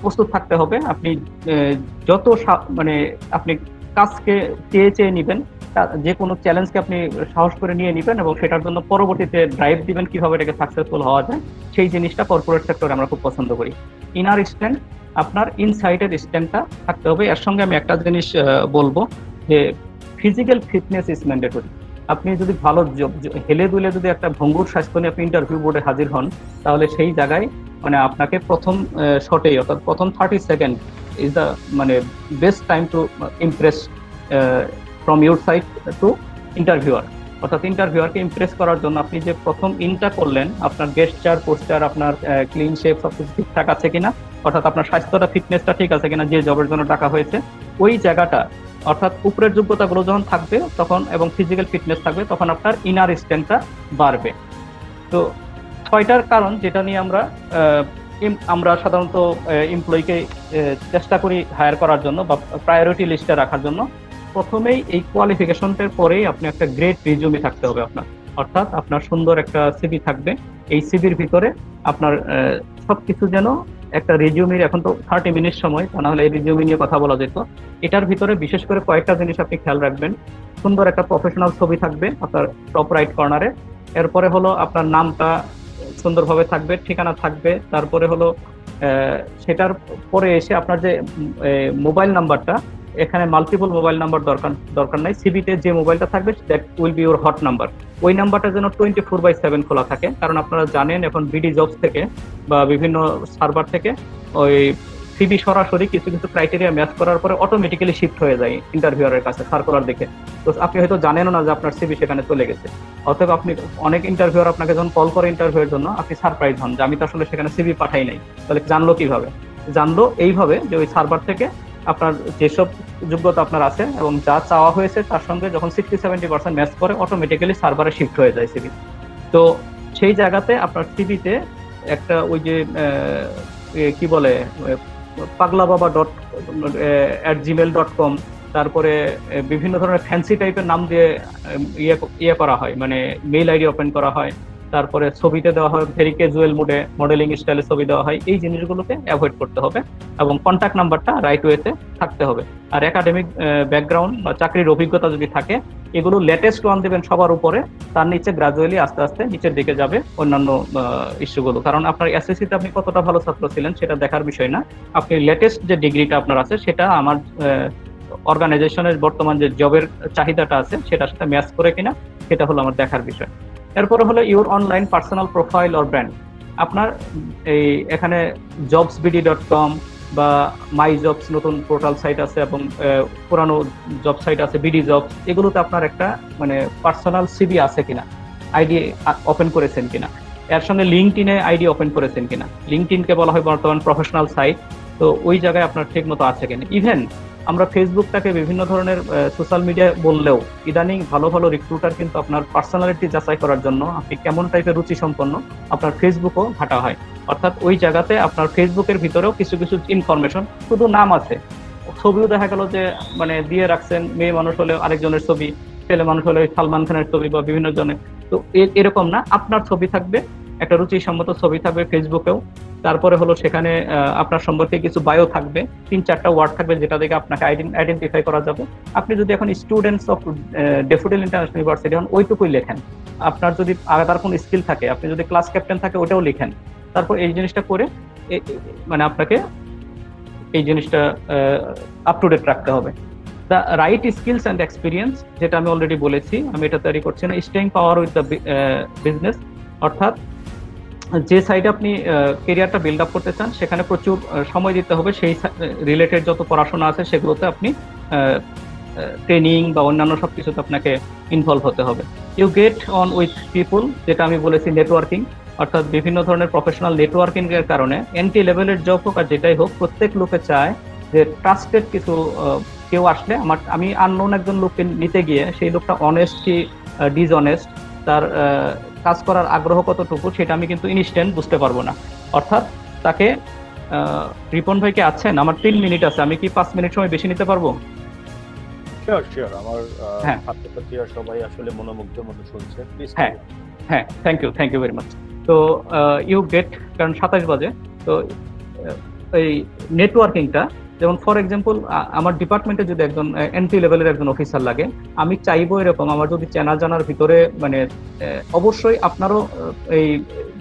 প্রস্তুত থাকতে হবে। আপনি যত মানে আপনি কাজকে চেয়ে নিবেন, যে কোনো চ্যালেঞ্জকে আপনি সাহস করে নিয়ে নিবেন এবং সেটার জন্য পরবর্তীতে ড্রাইভ দিবেন কিভাবে এটাকে সাকসেসফুল হওয়া যায়। সেই জিনিসটা কর্পোরেট সেক্টরে আমরা খুব পছন্দ করি। ইনার স্ট্রেংথ, আপনার ইনসাইডের স্ট্রেংথটা থাকতে হবে। এর সঙ্গে আমি একটা জিনিস বলবো যে ফিজিক্যাল ফিটনেস ইজ ম্যান্ডেটরি। আপনি যদি ভালো হেলে দুলে যদি একটা ভঙ্গুর স্বাস্থ্য নিয়ে আপনি ইন্টারভিউ বোর্ডে হাজির হন, তাহলে সেই জায়গায় মানে আপনাকে প্রথম শটেই অর্থাৎ প্রথম 30 সেকেন্ড ইজ দ্য মানে best time to impress from your side to interviewer. অর্থাৎ ইন্টারভিউয়ারকে ইমপ্রেস করার জন্য আপনি যে প্রথম ইনটা করলেন, আপনার গেস্টার পোস্টার, আপনার ক্লিন শেপ সবকিছু ঠিকঠাক আছে কিনা, অর্থাৎ আপনার স্বাস্থ্যটা ফিটনেসটা ঠিক আছে কিনা, যে জবের জন্য টাকা হয়েছে ওই জায়গাটা, অর্থাৎ উপরের যোগ্যতাগুলো যখন থাকবে তখন এবং ফিজিক্যাল ফিটনেস থাকবে তখন আপনার ইনার স্ট্রেংথটা বাড়বে। তো 6টার কারণ যেটা নিয়ে আমরা সাধারণত এমপ্লয়িকে চেষ্টা করি হায়ার করার জন্য বা প্রায়োরিটি লিস্টে রাখার জন্য। প্রথমেই এই কোয়ালিফিকেশনটার পরেই আপনি একটা গ্রেট রিজিউমি থাকতে হবে আপনার, অর্থাৎ আপনার সুন্দর একটা সিভি থাকবে। এই সিভির ভিতরে আপনার সবকিছু যেন একটা রিজিউমির, এখন তো 30 মিনিট সময়, তা না হলে এই রিজিউমি নিয়ে কথা বলা যেত। এটার ভিতরে বিশেষ করে কয়েকটা জিনিস আপনি খেয়াল রাখবেন। সুন্দর একটা প্রফেশনাল ছবি থাকবে আপনার টপ রাইট কর্নারে। এরপরে হলো আপনার নামটা সুন্দরভাবে থাকবে, ঠিকানা থাকবে। তারপরে হলো সেটার পরে এসে আপনার যে মোবাইল নাম্বারটা, এখানে মাল্টিপল মোবাইল নাম্বার দরকার নাই। সিভিতে যে মোবাইলটা থাকবে that will be your hot number. ওই নাম্বারটা যেন 24/7 খোলা থাকে, কারণ আপনারা জানেন এখন বিডি জবস থেকে বা বিভিন্ন সার্ভার থেকে ওই সিভি সরাসরি কিছু কিছু ক্রাইটেরিয়া ম্যাচ করার পরে অটোমেটিক্যালি শিফট হয়ে যায় ইন্টারভিউয়ারের কাছে সার্কুলার দেখে। তো আপনি হয়তো জানেনও না যে আপনার সিভি সেখানে চলে গেছে। অতএব আপনি অনেক ইন্টারভিউয়ার আপনাকে যখন কল করে ইন্টারভিউয়ের জন্য, আপনি সারপ্রাইজ হন যে আমি তো আসলে সেখানে সিভি পাঠাই নাই। তাহলে জানলো কিভাবে? জানলো এইভাবে যে ওই সার্ভার থেকে আপনার যেসব যোগ্যতা আপনার আছে এবং যা চাওয়া হয়েছে তার সঙ্গে যখন 60-70% ম্যাচ করে অটোমেটিক্যালি সার্ভারে শিফট হয়ে যায় সিভি। তো সেই জায়গাতে আপনার সিভিতে একটা ওই যে কি বলে paglababa.gmail.com, তারপরে বিভিন্ন ধরনের ফ্যান্সি টাইপের নাম দিয়ে ইয়ে করা হয়, মানে মেইল আইডি ওপেন করা হয়। তারপরে ছবিতে দেওয়া হয় ভেরি ক্যাজুয়াল মোডে, মডেলিং স্টাইলে ছবি দেওয়া হয়। এই জিনিসগুলোকে অ্যাভয়েড করতে হবে এবং কন্ট্যাক্ট নাম্বারটা রাইট ওয়েতে থাকতে হবে। আর একাডেমিক ব্যাকগ্রাউন্ড বা চাকরির অভিজ্ঞতা যদি থাকে, এগুলো লেটেস্ট ওয়ান দেবেন সবার উপরে, তার নিচে গ্রাজুয়ালি আস্তে আস্তে নিচের দিকে যাবে অন্যান্য ইস্যুগুলো। কারণ আপনার এসএসসিতে আপনি কতটা ভালো ছাত্র ছিলেন সেটা দেখার বিষয় না, আপনি লেটেস্ট যে ডিগ্রিটা আপনার আছে সেটা আমার অর্গানাইজেশনের বর্তমান যে জবের চাহিদাটা আছে সেটার সাথে ম্যাচ করে কিনা সেটা হলো আমার দেখার বিষয়। এরপরে হলো your online personal profile or brand. আপনার এই এখানে jobsbd.com বা মাই জবস নতুন পোর্টাল সাইট আছে এবং পুরানো জব সাইট আছে বিডি জবস, এগুলোতে আপনার একটা মানে পার্সোনাল সিভি আছে কিনা, আইডি ওপেন করেছেন কিনা, এর সঙ্গে লিঙ্কডইনে আইডি ওপেন করেছেন কিনা। লিঙ্কডইনকে বলা হয় বর্তমান প্রফেশনাল সাইট, তো ওই জায়গায় আপনার ঠিক মতো আছে কিনা। ইভেন আমরা ফেসবুকটাকে বিভিন্ন ধরনের সোশ্যাল মিডিয়া বললেও ইদানিং ভালো ভালো রিক্রুটার কিন্তু আপনার পার্সোনালিটি যাচাই করার জন্য আপনি কেমন টাইপের রুচি সম্পন্ন আপনার ফেসবুকও ঘাটা হয়। অর্থাৎ ওই জায়গাতে আপনার ফেসবুকের ভিতরেও কিছু কিছু ইনফরমেশন, শুধু নাম আছে, ছবিও দেখা গেল যে মানে দিয়ে রাখছেন, মেয়ে মানুষ হলে আরেকজনের ছবি, ছেলে মানুষ হলে সালমান খানের ছবি বা বিভিন্ন জনের। তো এরকম না, আপনার ছবি থাকবে, একটা রুচিসম্মত ছবি থাকবে ফেসবুকেও। তারপরে হলো সেখানে আপনার সম্পর্কে কিছু বায়ো থাকবে, 3-4টা ওয়ার্ড থাকবে যেটা থেকে আপনাকে আইডেন্টিফাই করা যাবে। আপনি যদি এখন students of daffodil international university হন, ওইটুকুই লেখেন। আপনার যদি আলাদা কোনো স্কিল থাকে, আপনি যদি ক্লাস ক্যাপ্টেন থাকে, ওটাও লিখেন। তারপর এই জিনিসটা করে মানে আপনাকে এই জিনিসটা আপ টু ডেট রাখতে হবে। The right skills and experience, যেটা আমি অলরেডি বলেছি, আমি এটা তৈরি করছি না। Staying power with the business, অর্থাৎ যে সাইডে আপনি কেরিয়ারটা বিল্ড আপ করতে চান সেখানে প্রচুর সময় দিতে হবে। সেই রিলেটেড যত পড়াশোনা আছে সেগুলোতে আপনি ট্রেনিং বা অন্যান্য সব কিছুতে আপনাকে ইনভলভ হতে হবে। ইউ গেট অন উইথ পিপুল, যেটা আমি বলেছি নেটওয়ার্কিং, অর্থাৎ বিভিন্ন ধরনের প্রফেশনাল নেটওয়ার্কিং এর কারণে এন্ট্রি লেভেলের জব হোক আর যেটাই হোক, প্রত্যেক লোকে চায় যে ট্রাস্টেড কিছু কেউ আসলে আমি আননোন একজন লোককে নিতে গিয়ে সেই লোকটা অনেস্ট কি ডিসঅনেস্ট, তার কাজ করার আগ্রহ কতটুকু সেটা আমি কিন্তু ইনস্ট্যান্ট বুঝতে পারবো না। অর্থাৎ তাকে রিপন ভাইকে আছেন, আমার 3 মিনিট আছে, আমি কি 5 মিনিট সময় বেশি নিতে পারবো? শিওর আমার হ্যাঁ। ছাত্রছাত্রীরা সবাই আসলে মনোমুগ্ধের মতো শুনছে, প্লিজ। হ্যাঁ হ্যাঁ, থ্যাংক ইউ ভেরি মাচ। তো ইউ গেট, কারণ 27 বাজে, তো এই নেটওয়ার্কিংটা, যেমন ফর এক্সাম্পল আমার ডিপার্টমেন্টে যদি একজন এন্ট্রি লেভেলের একজন অফিসার লাগে, আমি চাইবো এরকম আমার যদি চেনা জানার ভিতরে মানে অবশ্যই আপনারও এই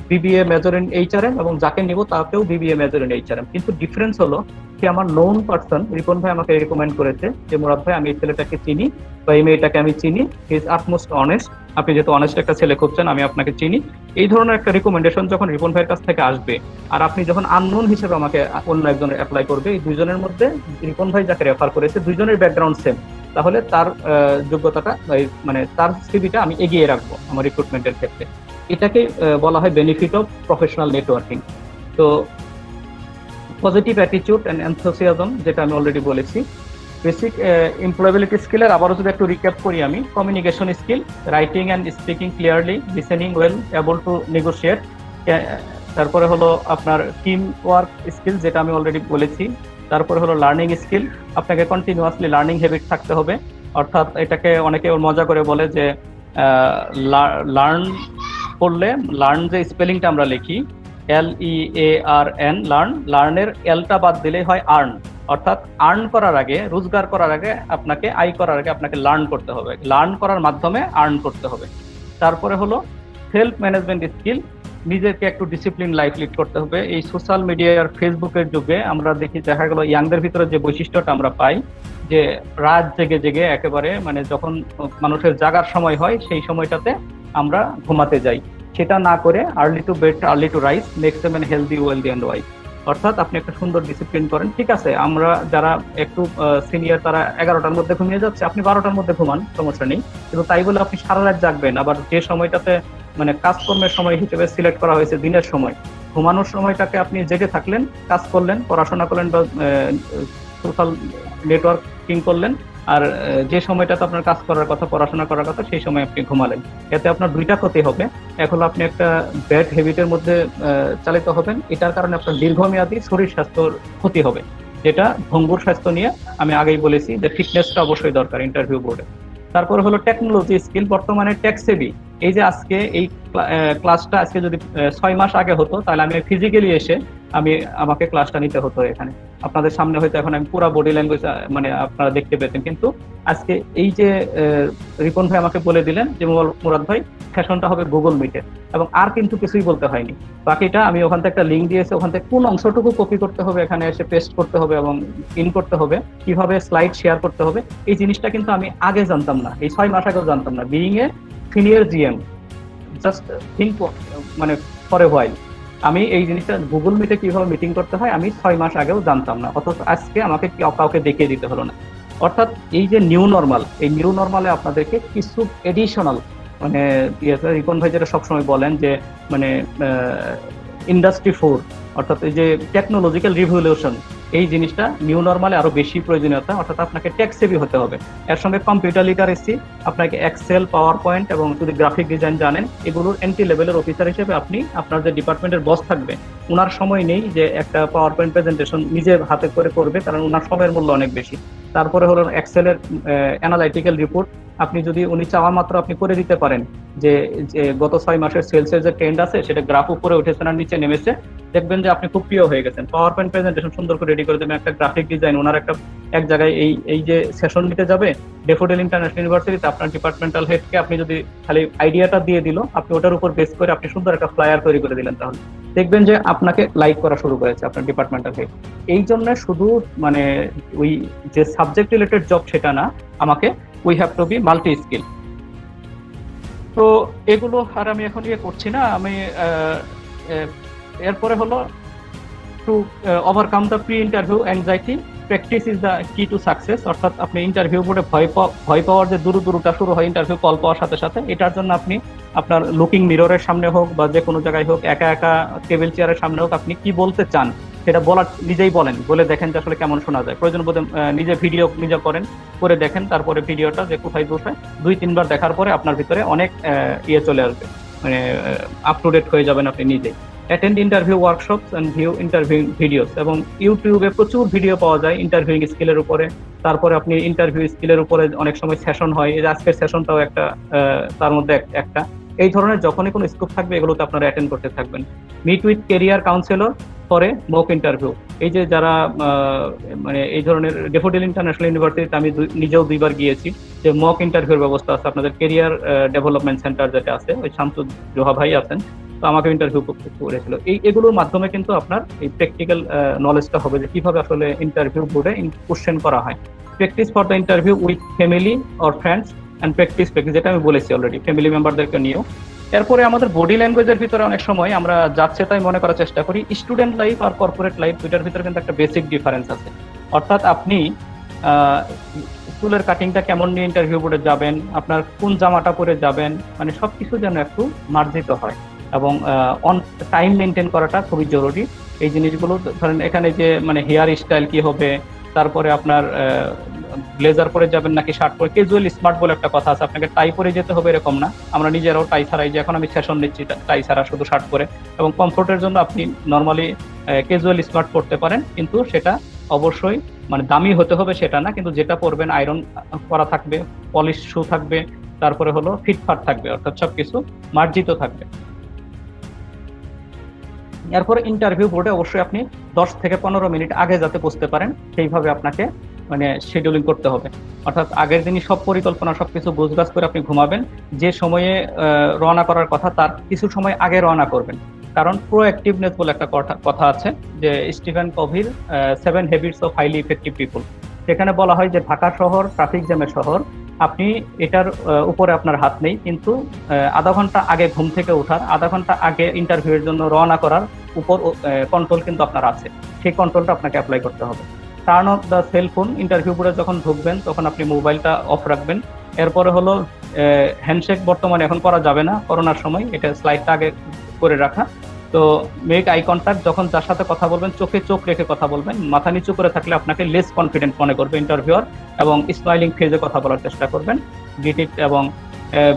বিবিএ মেজর ইন এইচআরএম এবং যাকে নিব তাকেও বিবিএ মেজর ইন এইচআরএম, কিন্তু ডিফারেন্স হলো সে আমার নোন পার্সন। রিপন ভাই আমাকে রিকমেন্ড করেছে যে মুরাদ ভাই, আমি এই ছেলেটাকে চিনি বা এই মেয়েটাকে আমি চিনি, হি ইজ আটমোস্ট অনেস্ট, আপনি যেহেতু অনেস্ট একটা ছেলে খুঁজছেন, আমি আপনাকে চিনি। এই ধরনের একটা রিকমেন্ডেশন যখন রিপন ভাইয়ের কাছ থেকে আসবে, আর আপনি যখন আননোন হিসেবে আমাকে অন্য একজন অ্যাপ্লাই করবে, এই দুইজনের মধ্যে রিপন ভাই যাকে রেফার করেছে দুইজনের ব্যাকগ্রাউন্ড সেম, তাহলে তার যোগ্যতাটা মানে তার সিভিটা আমি এগিয়ে রাখবো আমার রিক্রুটমেন্টের ক্ষেত্রে। এটাকে বলা হয় বেনিফিট অফ প্রফেশনাল নেটওয়ার্কিং। তো পজিটিভ অ্যাটিটিউড অ্যান্ড এনথুসিয়াজম, যেটা আমি অলরেডি বলেছি। বেসিক এমপ্লয়েবিলিটি স্কিলের আবারও যদি একটু রিক্যাপ করি আমি, communication skill, writing and speaking clearly, listening well, able to negotiate. তারপরে হলো আপনার টিম ওয়ার্ক স্কিল, যেটা আমি অলরেডি বলেছি। তারপরে হলো লার্নিং স্কিল, আপনাকে কন্টিনিউয়াসলি লার্নিং হ্যাবিট থাকতে হবে। অর্থাৎ এটাকে অনেকে মজা করে বলে যে লার্ন করলে, লার্ন যে স্পেলিংটা আমরা লিখি LEARN, লার্নের এলটা বাদ দিলেই হয় আর্ন। অর্থাৎ আর্ন করার আগে, রোজগার করার আগে আপনাকে, আয় করার আগে আপনাকে লার্ন করতে হবে, লার্ন করার মাধ্যমে আর্ন করতে হবে। তারপরে হলো সেলফ ম্যানেজমেন্ট স্কিল, নিজেকে একটু ডিসিপ্লিন লাইফ লিড করতে হবে। এই সোশ্যাল মিডিয়া আর ফেসবুকের যুগে আমরা দেখা গেল ইয়াংদের ভিতরে যে বৈশিষ্ট্যটা আমরা পাই, যে রাত জেগে জেগে একেবারে মানে যখন মানুষের জাগার সময় হয় সেই সময়টাতে আমরা ঘুমাতে যাই, সেটা না করে early to bed early to rise makes a man healthy wealthy and wise. অর্থাৎ আপনি একটা সুন্দর ডিসিপ্লিন করেন, ঠিক আছে, আমরা যারা একটু সিনিয়র তারা 11টার মধ্যে ঘুমিয়ে যাচ্ছে, আপনি 12টার মধ্যে ঘুমান, সমস্যা নেই, কিন্তু তাই বলে আপনি সারা রাত জাগবেন। আবার যে সময়টাতে মানে কাজকর্মের সময় হিসেবে সিলেক্ট করা হয়েছে দিনের সময়, ঘুমানোর সময়টাকে আপনি জেগে থাকলেন, কাজ করলেন, পড়াশোনা করলেন বা সোশ্যাল নেটওয়ার্কিং করলেন, আর যে সময়টাতে আপনার কাজ করার কথা, পড়াশোনা করার কথা, সেই সময় আপনি ঘুমালেন। এতে আপনার দুইটা ক্ষতি হবে। এখন আপনি একটা ব্যাড হ্যাবিটের মধ্যে চালিত হবেন, এটার কারণে আপনার দীর্ঘমেয়াদী শরীর স্বাস্থ্যর ক্ষতি হবে, যেটা ভঙ্গুর স্বাস্থ্য নিয়ে আমি আগেই বলেছি যে ফিটনেসটা অবশ্যই দরকার ইন্টারভিউ বোর্ডে। তারপর হলো টেকনোলজি স্কিল, বর্তমানে টেকসেভি। এই যে আজকে এই ক্লাসটা আজকে যদি 6 মাস আগে হতো, তাহলে আমি ফিজিক্যালি এসে আমাকে ক্লাসটা নিতে হতো এখানে আপনাদের সামনে, হয়তো এখন আমি পুরো বডি ল্যাঙ্গুয়েজ মানে আপনারা দেখতে পেতেন। কিন্তু আজকে এই যে রিপন ভাই আমাকে বলে দিলেন যে মুরাদ ভাই সেশনটা হবে গুগল মিটে, এবং আর কিন্তু কিছুই বলতে হয়নি। বাকিটা আমি ওখান থেকে একটা লিঙ্ক দিয়েছি, ওখান থেকে কোন অংশটুকু কপি করতে হবে, এখানে এসে পেস্ট করতে হবে এবং ইন করতে হবে, কিভাবে স্লাইড শেয়ার করতে হবে, এই জিনিসটা কিন্তু আমি আগে জানতাম না, এই 6 মাস আগেও জানতাম না। Being a senior GM, just think মানে ফর এ হোয়াইল, আমি এই জিনিসটা গুগল মিটে কিভাবে মিটিং করতে হয় আমি 6 মাস আগেও জানতাম না, অথচ আজকে আমাকে কাউকে দেখিয়ে দিতে হলো না। অর্থাৎ এই যে নিউ নর্মাল, এই নিউ নর্মালে আপনাদেরকে কিছু এডিশনাল মানে রিপন ভাই যেটা সবসময় বলেন যে মানে ইন্ডাস্ট্রি 4, অর্থাৎ এই যে টেকনোলজিক্যাল রিভলিউশন, এই জিনিসটা নিউ নর্মালে আরো বেশি প্রয়োজনীয়তা। অর্থাৎ আপনাকে টেক সেভি হতে হবে, এর সঙ্গে কম্পিউটার লিটারেসি, আপনাকে এক্সেল, পাওয়ার পয়েন্ট এবং যদি গ্রাফিক ডিজাইন জানেন, এগুলোর এন্ট্রি লেভেলের অফিসার হিসেবে আপনি আপনার যে ডিপার্টমেন্টের বস থাকবে, ওনার সময় নেই যে একটা পাওয়ার পয়েন্ট প্রেজেন্টেশন নিজে হাতে করে করবে, কারণ ওনার সময়ের মূল্য অনেক বেশি। তারপরে হলো এক্সেলের অ্যানালাইটিক্যাল রিপোর্ট, আপনি যদি উনি চাওয়া মাত্র আপনি করে দিতে পারেন যে যে গত 6 মাসের সেলসের যে ট্রেন্ড আছে সেটা গ্রাফ উপরে উঠেছে না নিচে নেমেছে, দেখবেন যে আপনি খুব প্রিয় হয়ে গেছেন। পাওয়ার পয়েন্ট প্রেজেন্টেশন সুন্দর করে রেডি করে দেবেন, একটা গ্রাফিক ডিজাইন, ওনার একটা এক জায়গায় এই যে সেশন নিতে যাবে ডেফোডিল ইন্টারন্যাশনাল ইউনিভার্সিটিতে, আপনার ডিপার্টমেন্টাল হেডকে আপনি যদি খালি আইডিয়াটা দিয়ে দিল, আপনি ওটার উপর বেস করে আপনি সুন্দর একটা ফ্লায়ার তৈরি করে দিলেন, তাহলে দেখবেন যে আপনাকে লাইক করা শুরু করেছে আপনার ডিপার্টমেন্টাল হেড। এই জন্য শুধু মানে ওই যে সাবজেক্ট রিলেটেড জব সেটা না, আমাকে we have to be multi skill. তো এগুলো আর আমি এখন করছি না। আমি এরপরে হলো to overcome the pre interview anxiety, practice is the কি টু সাকসেস। অর্থাৎ আপনি ইন্টারভিউ বোর্ডে ভয় পাওয়ার যে দুরুটা শুরু হয় ইন্টারভিউ কল পাওয়ার সাথে সাথে, এটার জন্য আপনি আপনার লুকিং মিররের সামনে হোক বা যে কোনো জায়গায় হোক, একা একা টেবিল চেয়ারের সামনে হোক, আপনি কি বলতে চান সেটা বলার নিজেই বলেন, বলে দেখেন যে আসলে কেমন শোনা যায়। প্রয়োজন বোধে নিজে ভিডিও নিজে করে দেখেন, তারপরে ভিডিওটা যে কোথায় বসে 2-3 বার দেখার পরে আপনার ভিতরে অনেক চলে আসবে, মানে আপ টু ডেট হয়ে যাবেন আপনি নিজেই। Attend interview workshops and view interview videos, এবং ইউটিউবে প্রচুর ভিডিও পাওয়া যায় ইন্টারভিউইং স্কিলের উপরে। তারপরে আপনি ইন্টারভিউ স্কিলের উপরে অনেক সময় সেশন হয়, এই যে আজকের সেশনটাও একটা তার মধ্যে একটা। এই ধরনের যখনই কোনো স্কোপ থাকবে এগুলোতে আপনারা অ্যাটেন্ড করতে থাকবেন। মিট উইথ কেরিয়ার কাউন্সিলর পরে মক ইন্টারভিউ, এই যে যারা মানে এই ধরনের ডেফোডিল ইন্টারন্যাশনাল ইউনিভার্সিটিতে আমি নিজেও 2বার গিয়েছি, যে মক ইন্টারভিউর ব্যবস্থা আছে আপনাদের কেরিয়ার ডেভেলপমেন্ট সেন্টার যেটা আছে, ওই শামসুদ জোহা ভাই আছেন, তো আমাকে ইন্টারভিউ করেছিল। এগুলোর মাধ্যমে কিন্তু আপনার এই প্র্যাকটিক্যাল নলেজটা হবে যে কিভাবে আসলে ইন্টারভিউ বোর্ডে কোশ্চেন করা হয়। Practice for the interview with family or friends and practice যেটা আমি বলেছি অলরেডি, ফ্যামিলি মেম্বারদেরকে নিয়েও। এরপরে আমাদের বডি ল্যাঙ্গুয়েজের ভিতরে অনেক সময় আমরা যাচ্ছে তাই মনে করার চেষ্টা করি। স্টুডেন্ট লাইফ আর কর্পোরেট লাইফ দুইটার ভিতরে কিন্তু একটা বেসিক ডিফারেন্স আছে। অর্থাৎ আপনি চুলের কাটিংটা কেমন নিয়ে ইন্টারভিউ বোর্ডে যাবেন, আপনার কোন জামাটা পরে যাবেন, মানে সবকিছু যেন একটু মার্জিত হয় এবং অন টাইম মেনটেন করাটা খুবই জরুরি। এই জিনিসগুলো ধরেন এখানে যে মানে হেয়ার স্টাইল কি হবে, তারপরে আপনার ব্লেজার পরে যাবেন নাকি শার্ট পরে, ক্যাজুয়াল স্মার্ট বলে একটা কথা আছে, আপনাকে টাই পরে যেতে হবে এরকম না। আমরা নিজেরাও টাই ছাড়াই, যে এখন আমি সেশন নিচ্ছি টাই ছাড়া শুধু শার্ট পরে, এবং কমফোর্টের জন্য আপনি নর্মালি ক্যাজুয়াল স্মার্ট পড়তে পারেন, কিন্তু সেটা অবশ্যই মানে দামি হতে হবে সেটা না, কিন্তু যেটা পরবেন আয়রন করা থাকবে, পলিশ শু থাকবে, তারপরে হলো ফিটফাট থাকবে, অর্থাৎ সবকিছু মার্জিত থাকবে। এরপরে ইন্টারভিউ বোর্ডে অবশ্যই আপনি 10 থেকে 15 মিনিট আগে যাতে পৌঁছতে পারেন সেইভাবে আপনাকে মানে শিডিউলিং করতে হবে। অর্থাৎ আগের দিনই সব পরিকল্পনা সবকিছু গোছগাছ করে আপনি ঘুমাবেন, যে সময়ে রওনা করার কথা তার কিছু সময় আগে রওনা করবেন। কারণ প্রোঅ্যাক্টিভনেস বলে একটা কথা আছে, যে স্টিফেন কভির 7 habits of highly effective people, সেখানে বলা হয় যে ঢাকা শহর ট্রাফিক জ্যামের শহর, আপনি এটার উপরে আপনার হাত নেই, কিন্তু আধা ঘন্টা আগে ঘুম থেকে ওঠার, আধা ঘন্টা আগে ইন্টারভিউয়ের জন্য রওনা করার উপর কন্ট্রোল কিন্তু আপনার আছে, সেই কন্ট্রোলটা আপনাকে অ্যাপ্লাই করতে হবে। Turn off the cellphone, interview বোর্ডে যখন ঢুকবেন তখন আপনি মোবাইলটা অফ রাখবেন। এরপরে হলো হ্যান্ডশেক বর্তমানে এখন করা যাবে না, করোনার সময় এটা স্লাইডটা আগে করে রাখা। তো মেক আই কন্ট্যাক্ট, যখন যার সাথে কথা বলবেন চোখে চোখ রেখে কথা বলবেন, মাথা নিচু করে থাকলে আপনাকে লেস কনফিডেন্ট মনে করবে ইন্টারভিউয়ার, এবং স্মাইলিং ফেজে কথা বলার চেষ্টা করবেন। গেট ইট, এবং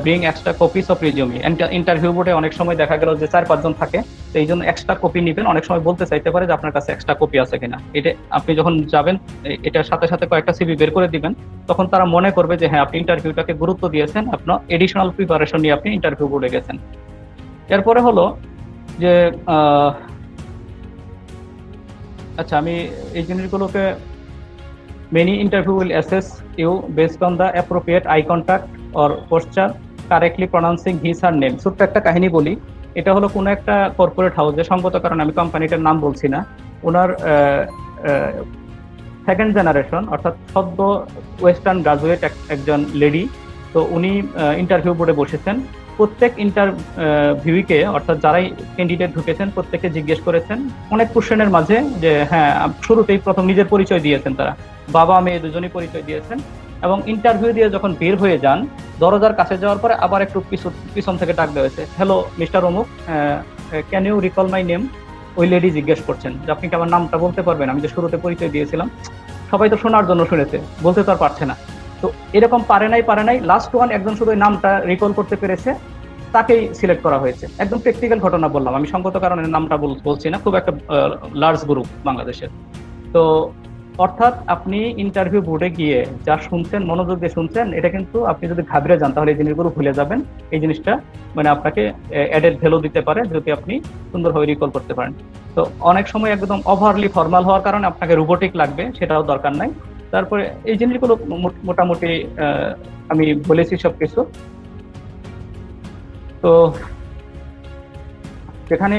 bring extra copies of resume. Interview বোর্ডে অনেক সময় দেখা গেল যে 4-5 জন থাকে, তো এই জন্য এক্সট্রা কপি নেবেন। অনেক সময় বলতে চাইতে পারে যে আপনার কাছে এক্সট্রা কপি আছে কিনা, এটা আপনি যখন যাবেন এটার সাথে সাথে কয়েকটা সিভি বের করে দিবেন, তখন তারা মনে করবে যে হ্যাঁ আপনি ইন্টারভিউটাকে গুরুত্ব দিয়েছেন, আপনার এডিশনাল প্রিপারেশন নিয়ে আপনি ইন্টারভিউ বোর্ডে গেছেন। এরপরে হলো যে আচ্ছা, আমি এই জিনিসগুলোকে many interview will assess you based on the appropriate eye contact or posture, correctly pronouncing his her name. ছোট্ট একটা কাহিনী বলি, এটা হলো কোনো একটা কর্পোরেট হাউসে, সঙ্গত কারণে আমি কোম্পানিটার নাম বলছি না, ওনার সেকেন্ড জেনারেশন অর্থাৎ সদ্য ওয়েস্টার্ন গ্রাজুয়েট একজন লেডি, তো উনি ইন্টারভিউ বোর্ডে বসেছেন। প্রত্যেক ইন্টারভিউকে অর্থাৎ যারাই ক্যান্ডিডেট ঢুকেছেন প্রত্যেককে জিজ্ঞেস করেছেন অনেক কোশ্চেনের মাঝে, যে হ্যাঁ শুরুতেই প্রথম নিজের পরিচয় দিয়েছেন, তারা বাবা মেয়ে দুজনই পরিচয় দিয়েছেন, এবং ইন্টারভিউ দিয়ে যখন বের হয়ে যান দরজার কাছে যাওয়ার পরে আবার একটু পিছন থেকে ডাক দেওয়া হয়েছে, হ্যালো মিস্টার অমুক, can you recall my name. ওই লেডি জিজ্ঞেস করছেন যে আপনি কি আমার নামটা বলতে পারবেন, আমি যে শুরুতে পরিচয় দিয়েছিলাম। সবাই তো শোনার জন্য শুনেছে, বলতে তো আর পারছে না। তো এরকম পারে নাই, লাস্ট ওয়ান একজন শুধু ওই নামটা রিকল করতে পেরেছে, তাকেই সিলেক্ট করা হয়েছে। একদম প্র্যাকটিক্যাল ঘটনা বললাম, আমি সঙ্গত কারণে নামটা বলছি না, খুব একটা লার্জ গ্রুপ বাংলাদেশের। তো অর্থাৎ আপনি ইন্টারভিউ বোর্ডে গিয়ে যা শুনছেন, মনোযোগ দিয়ে শুনছেন, এটা কিন্তু আপনি যদি ঘাবড়ে যান তাহলে এই জিনিসগুলো ভুলে যাবেন। এই জিনিসটা মানে আপনাকে অ্যাডেড ভ্যালু দিতে পারে যদি আপনি সুন্দরভাবে রিকল করতে পারেন। তো অনেক সময় একদম ওভারলি ফর্মাল হওয়ার কারণে আপনাকে রোবোটিক লাগবে, সেটাও দরকার নাই। তারপরে এই জিনিসগুলো মোটামুটি আমি বলেছি সবকিছু। তো সেখানে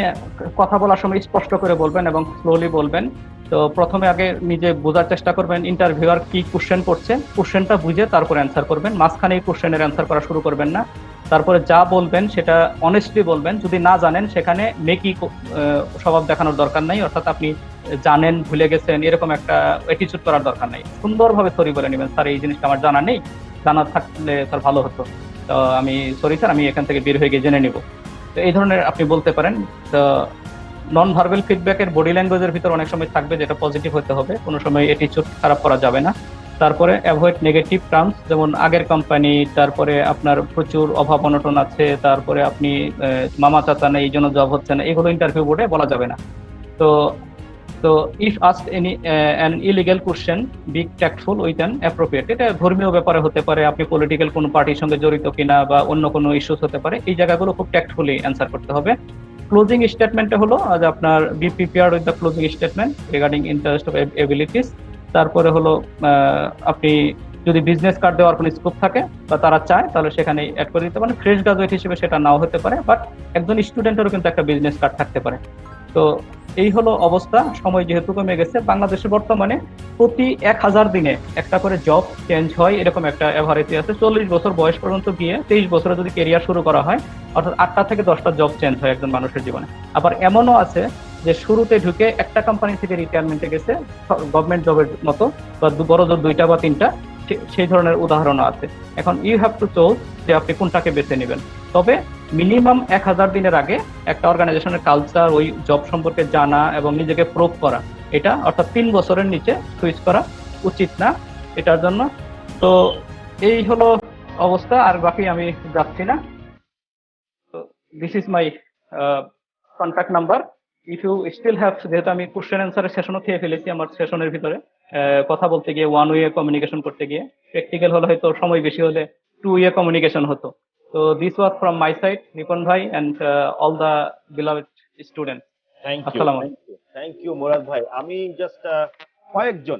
কথা বলার সময় স্পষ্ট করে বলবেন এবং স্লোলি বলবেন। তো প্রথমে আগে নিজে বোঝার চেষ্টা করবেন ইন্টারভিউয়ার কি কোশ্চেন করছে, কোশ্চেনটা বুঝে তারপর অ্যান্সার করবেন। মাঝখানে এই কোশ্চেনের অ্যান্সার করা শুরু করবেন না। তারপরে যা বলবেন সেটা অনেস্টলি বলবেন। যদি না জানেন সেখানে মেকি স্বভাব দেখানোর দরকার নাই, অর্থাৎ আপনি জানেন ভুলে গেছেন এরকম একটা অ্যাটিচিউড করার দরকার নাই। সুন্দরভাবে সরি বলে নেবেন, স্যার এই জিনিসটা আমার জানা নেই, জানা থাকলে স্যার ভালো হতো, তো আমি সরি স্যার, আমি এখান থেকে বের হয়ে গিয়ে জেনে নিব। তো এই ধরনের আপনি বলতে পারেন। তো নন ভার্বাল ফিডব্যাকের বডি ল্যাঙ্গুয়েজের ভিতর অনেক সময় থাকবে যেটা পজিটিভ হতে হবে, কোনো সময় অ্যাটিটিউড খারাপ করা যাবে না। তারপরে অ্যাভয়েড নেগেটিভ টার্মস, যেমন আগের কোম্পানি, তারপরে আপনার প্রচুর অভাব অনটন আছে, তারপরে আপনি মামা চাচা না এই জন্য জব হচ্ছে না, এগুলো ইন্টারভিউ বোর্ডে বলা যাবে না। তো তো if asked any an illegal question, be tactful with an appropriate. এটা ধর্মীয় ব্যাপারে হতে পারে, আপনি পলিটিক্যাল কোনো পার্টির সঙ্গে জড়িত কিনা বা অন্য কোনো ইস্যুস হতে পারে, এই জায়গাগুলো খুব ট্যাক্টফুলি অ্যান্সার করতে হবে। ক্লোজিং স্টেটমেন্টে হলো যে আপনার be prepared with the closing statement regarding interest of abilities. তারপরে হলো আপনি যদি বিজনেস কার্ড দেওয়ার কোনো স্কোপ থাকে বা তারা চায় তাহলে সেখানে অ্যাড করে দিতে পারেন। ফ্রেশ গ্রাজুয়েট হিসেবে সেটা নাও হতে পারে, বাট একজন স্টুডেন্টেরও কিন্তু একটা বিজনেস কার্ড থাকতে পারে। তো এই হলো অবস্থা। সময় যেহেতু কমে গেছে, বাংলাদেশে বর্তমানে প্রতি 1000 দিনে একটা করে জব চেঞ্জ হয়, এরকম একটা এভারেজ আছে। 40 বছর বয়স পর্যন্ত গিয়ে 23 বছরে যদি কেরিয়ার শুরু করা হয়, অর্থাৎ 8টা থেকে 10টা জব চেঞ্জ হয় একজন মানুষের জীবনে। আবার এমনও আছে যে শুরুতে ঢুকে একটা কোম্পানি থেকে রিটায়ারমেন্টে গেছে গভর্নমেন্ট জবের মতো, বা বড় জোর 2টা বা 3টা, সেই ধরনের উদাহরণও আছে। এখন ইউ হ্যাভ টু চুজ যে আপনি কোনটাকে বেছে নেবেন। তবে মিনিমাম 1000 দিনের আগে একটা অর্গানাইজেশনের কালচার, ওই জব সম্পর্কে জানা এবং নিজেকে প্রুভ করা, এটা অর্থাৎ 3 বছরের নিচে সুইচ করা উচিত না এটার জন্য। তো এই হলো অবস্থা, আর বাকি আমি যাচ্ছি না। তো this is my contact number. If you still have, যেহেতু আমি কোশ্চেন অ্যান্সারের সেশনও খেয়ে ফেলেছি আমার সেশনের ভিতরে, কথা বলতে গিয়ে ওয়ান ওয়ে কমিউনিকেশন করতে গিয়ে, প্র্যাকটিক্যাল হলে হয়তো সময় বেশি হলে 2 ওয়ে কমিউনিকেশন হতো। So this was from my side, Nipon bhai, and all the beloved students. Thank you Murad ভাই। আমি জাস্ট কয়েকজন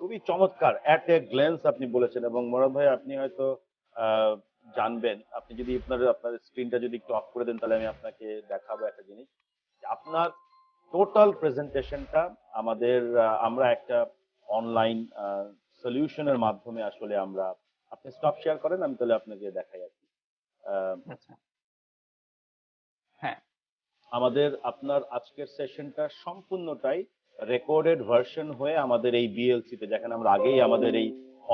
খুবই চমৎকার অ্যাট এ গ্ল্যান্স আপনি বলেছেন, এবং মুরাদ ভাই আপনি হয়তো জানবেন, আপনি যদি আপনার স্ক্রিনটা যদি একটু অফ করে দেন তাহলে আমি আপনাকে দেখাবো একটা জিনিস। আপনার টোটাল প্রেজেন্টেশনটা আমরা একটা অনলাইন সলিউশনের মাধ্যমে আসলে আপনি স্টপ শেয়ার করেন, আমি তাহলে আপনাকে দেখাই আর কি। হ্যাঁ, আপনার আজকের সেশনটা সম্পূর্ণটাই রেকর্ডেড ভার্সন হয়ে আমাদের এই বিএলসি তে, যেখানে আমরা আগেই আমাদের এই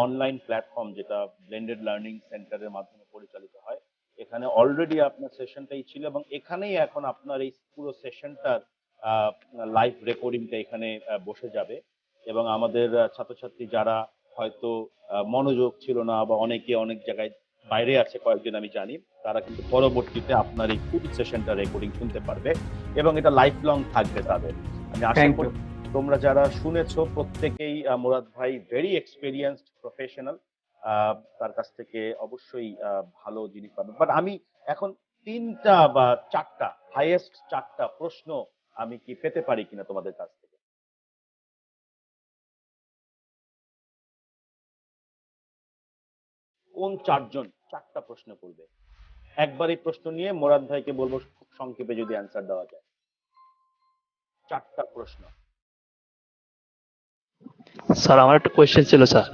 অনলাইন প্ল্যাটফর্ম যেটা ব্লেন্ডেড লার্নিং সেন্টারের মাধ্যমে পরিচালিত হয়, এখানে অলরেডি আপনার সেশনটাই ছিল, এবং এখানেই এখন আপনার এই পুরো সেশনটার লাইভ রেকর্ডিংটা এখানে বসে যাবে। এবং আমাদের ছাত্রছাত্রী যারা হয়তো মনোযোগ ছিল না, বা অনেকে অনেক জায়গায় বাইরে আছে কয়েকজন আমি জানি, তারা কিন্তু পরবর্তীতে আপনার এই ফুল সেশনটা রেকর্ডিং শুনতে পারবে, এবং এটা লাইফ লং থাকবে তাদের। আমি আশা করি তোমরা যারা শুনেছো প্রত্যেকেই মুরাদ ভাই ভেরি এক্সপেরিয়েন্সড প্রফেশনাল, তার কাছ থেকে অবশ্যই ভালো জিনিস পাবে। বাট আমি এখন 3টা বা 4টা হাইয়েস্ট 4টা প্রশ্ন আমি কি পেতে পারি কিনা তোমাদের কাছ থেকে? কোন 4জন 4টা প্রশ্ন করবে? একবার এই প্রশ্ন নিয়ে মুরাদ ভাইকে বলবো খুব সংক্ষেপে যদি অ্যান্সার দেওয়া যায়। 4টা প্রশ্ন। স্যার আমার একটা কোয়েশ্চেন ছিল স্যার।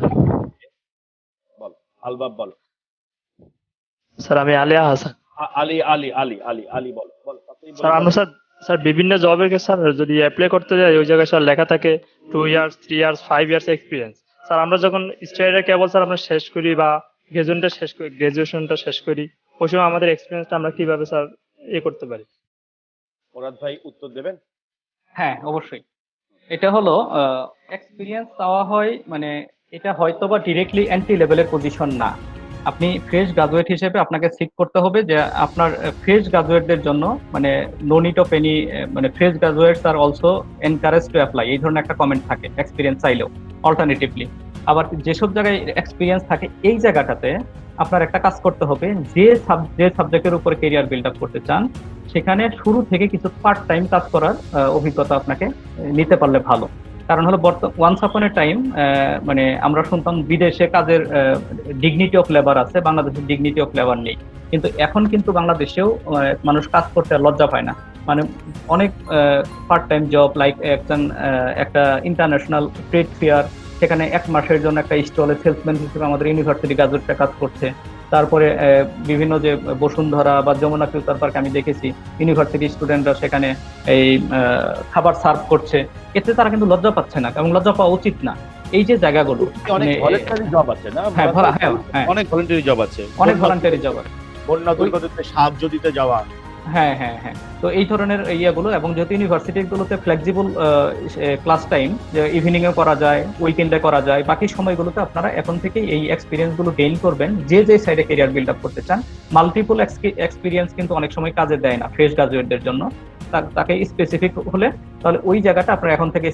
বলো আলবাব, বলো। স্যার আমি আলিয়া হাসান। আলী আলী আলী আলী আলী বলো বলো। স্যার আমরা স্যার বিভিন্ন জবের স্যার যদি অ্যাপ্লাই করতে যাই ওই জায়গায় স্যার লেখা থাকে 2 years 3 years 5 years experience. Sir আমরা যখন স্টাডিটা কেবল স্যার আমরা শেষ করি বা গ্রাজুয়েশনটা শেষ করি, ওই সময় আমাদের এক্সপিরিয়েন্সটা আমরা কিভাবে স্যার করতে পারি? মুরাদ ভাই উত্তর দেবেন? হ্যাঁ অবশ্যই। এটা হলো এক্সপিরিয়েন্স চাওয়া হয়, মানে এটা হয়তো বা ডিরেক্টলি এন্ট্রি লেভেলের পজিশন না। আপনি ফ্রেশ গ্রাজুয়েট হিসেবে আপনাকে সিক করতে হবে যে আপনার ফ্রেশ গ্রাজুয়েটদের জন্য মানে নো নিড অফ এনি, মানে fresh graduates are also encourage to apply, এই ধরনের একটা কমেন্ট থাকে এক্সপিরিয়েন্স চাইলেও। অল্টারনেটিভলি। আবার যেসব জায়গায় এক্সপিরিয়েন্স থাকে এই জায়গাটাতে আপনার একটা কাজ করতে হবে, যে সাবজেক্টের উপর ক্যারিয়ার বিল্ড আপ করতে চান সেখানে শুরু থেকে কিছু পার্ট টাইম কাজ করার অভিজ্ঞতা আপনাকে নিতে পারলে ভালো। কারণ হলো ওয়ান্স আপন এ টাইম মানে আমরা শুনতাম বিদেশে কাজের ডিগনিটি অফ লেবার আছে, বাংলাদেশের ডিগনিটি অফ লেবার নেই। কিন্তু এখন কিন্তু বাংলাদেশেও মানুষ কাজ করতে আর লজ্জা পায় না। মানে অনেক পার্ট টাইম জব লাইক একটা ইন্টারন্যাশনাল ট্রেড ফেয়ার, সেখানে 1 মাসের জন্য একটা স্টলে সেলসম্যান হিসেবে আমাদের ইউনিভার্সিটি গ্রাজুয়েটরা কাজ করছে। তারপরে বিভিন্ন যে বসুন্ধরা বা যমুনা ফিউচার পার্ক আমি দেখেছি ইউনিভার্সিটি স্টুডেন্টরা সেখানে এই খাবার সার্ভ করছে। এতে তারা কিন্তু লজ্জা পাচ্ছে না এবং লজ্জা পাওয়া উচিত না। এই যে জায়গাগুলো অনেক ভলেন্টারি জব আছে না? হ্যাঁ, অনেক ভলেন্টারি জব আছে, অনেক ভলান্টারি জব আছে, বন্যা দুর্গততে সাহায্য দিতে যাওয়া। হ্যাঁ হ্যাঁ হ্যাঁ। তো এই ধরনের ইয়েগুলো, এবং যেহেতু ইউনিভার্সিটিগুলোতে ফ্লেক্সিবল ক্লাস টাইম, ইভিনিং এ করা যায়, উইকেন্ডে করা যায়, বাকি সময়গুলোতে আপনারা এখন থেকে এই এক্সপিরিয়েন্স গুলো গেইন করবেন। যে সাইডে ক্যারিয়ার বিল্ড আপ করতে চান, মাল্টিপল এক্সপিরিয়েন্স কিন্তু অনেক সময় কাজে দেয় না ফ্রেশ গ্রাজুয়েটদের জন্য। তাকে স্পেসিফিক হলে তাহলে ওই জায়গাটা আপনার এখন থেকে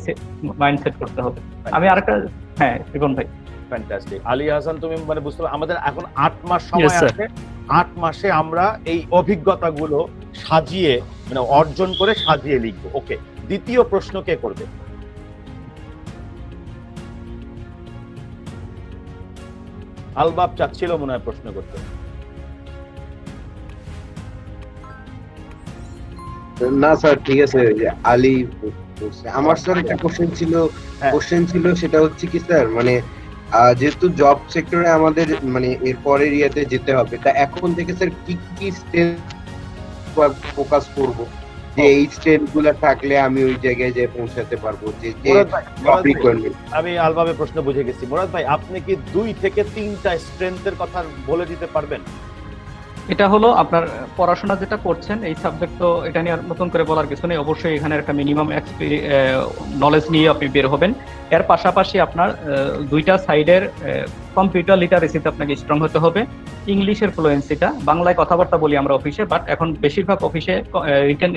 মাইন্ডসেট করতে হবে। আমি আরেকটা, হ্যাঁ রিপন ভাই। ফ্যান্টাস্টিক। আলী হাসান, তুমি মানে বুঝতে পারো আমাদের এখন 8 মাস সময় আছে। 8 মাসে আমরা এই অভিজ্ঞতাগুলো সাজিয়ে মানে অর্জন করে সাজিয়ে লিখবো। ওকে, দ্বিতীয় প্রশ্ন কে করবে? আলবাব চাচ্ছিল মনে হয় প্রশ্ন করতে। না স্যার, ঠিক আছে, আলী আমার স্যার একটা কোশ্চেন ছিল, সেটা হচ্ছে কি স্যার, মানে যেহেতু জব সেক্টরে আমাদের মানে এর পরের ইয়াতে যেতে হবে, তা এখন থেকে স্যার কি কি স্টেপ ফোকাস করব, যে এই স্টেপ গুলা থাকলে আমি ওই জায়গায় যেয়ে পৌঁছাতে পারবো? যে আমি আলবাবে প্রশ্ন বুঝে গেছি। মুরাদ ভাই, আপনি কি 2 থেকে 3টা স্ট্রেংথের কথা বলে দিতে পারবেন? এটা হলো আপনার পড়াশোনা যেটা করছেন এই সাবজেক্ট, তো এটা নিয়ে আর নতুন করে বলার কিছু নেই। অবশ্যই এখানে একটা মিনিমাম নলেজ নিয়ে আপনি বের হবেন। এর পাশাপাশি আপনার 2টা সাইডের কম্পিউটার লিটারেসিতে আপনাকে স্ট্রং হতে হবে। ইংলিশের ফ্লুয়েন্সিটা, বাংলায় কথাবার্তা বলি আমরা অফিসে, বাট এখন বেশিরভাগ অফিসে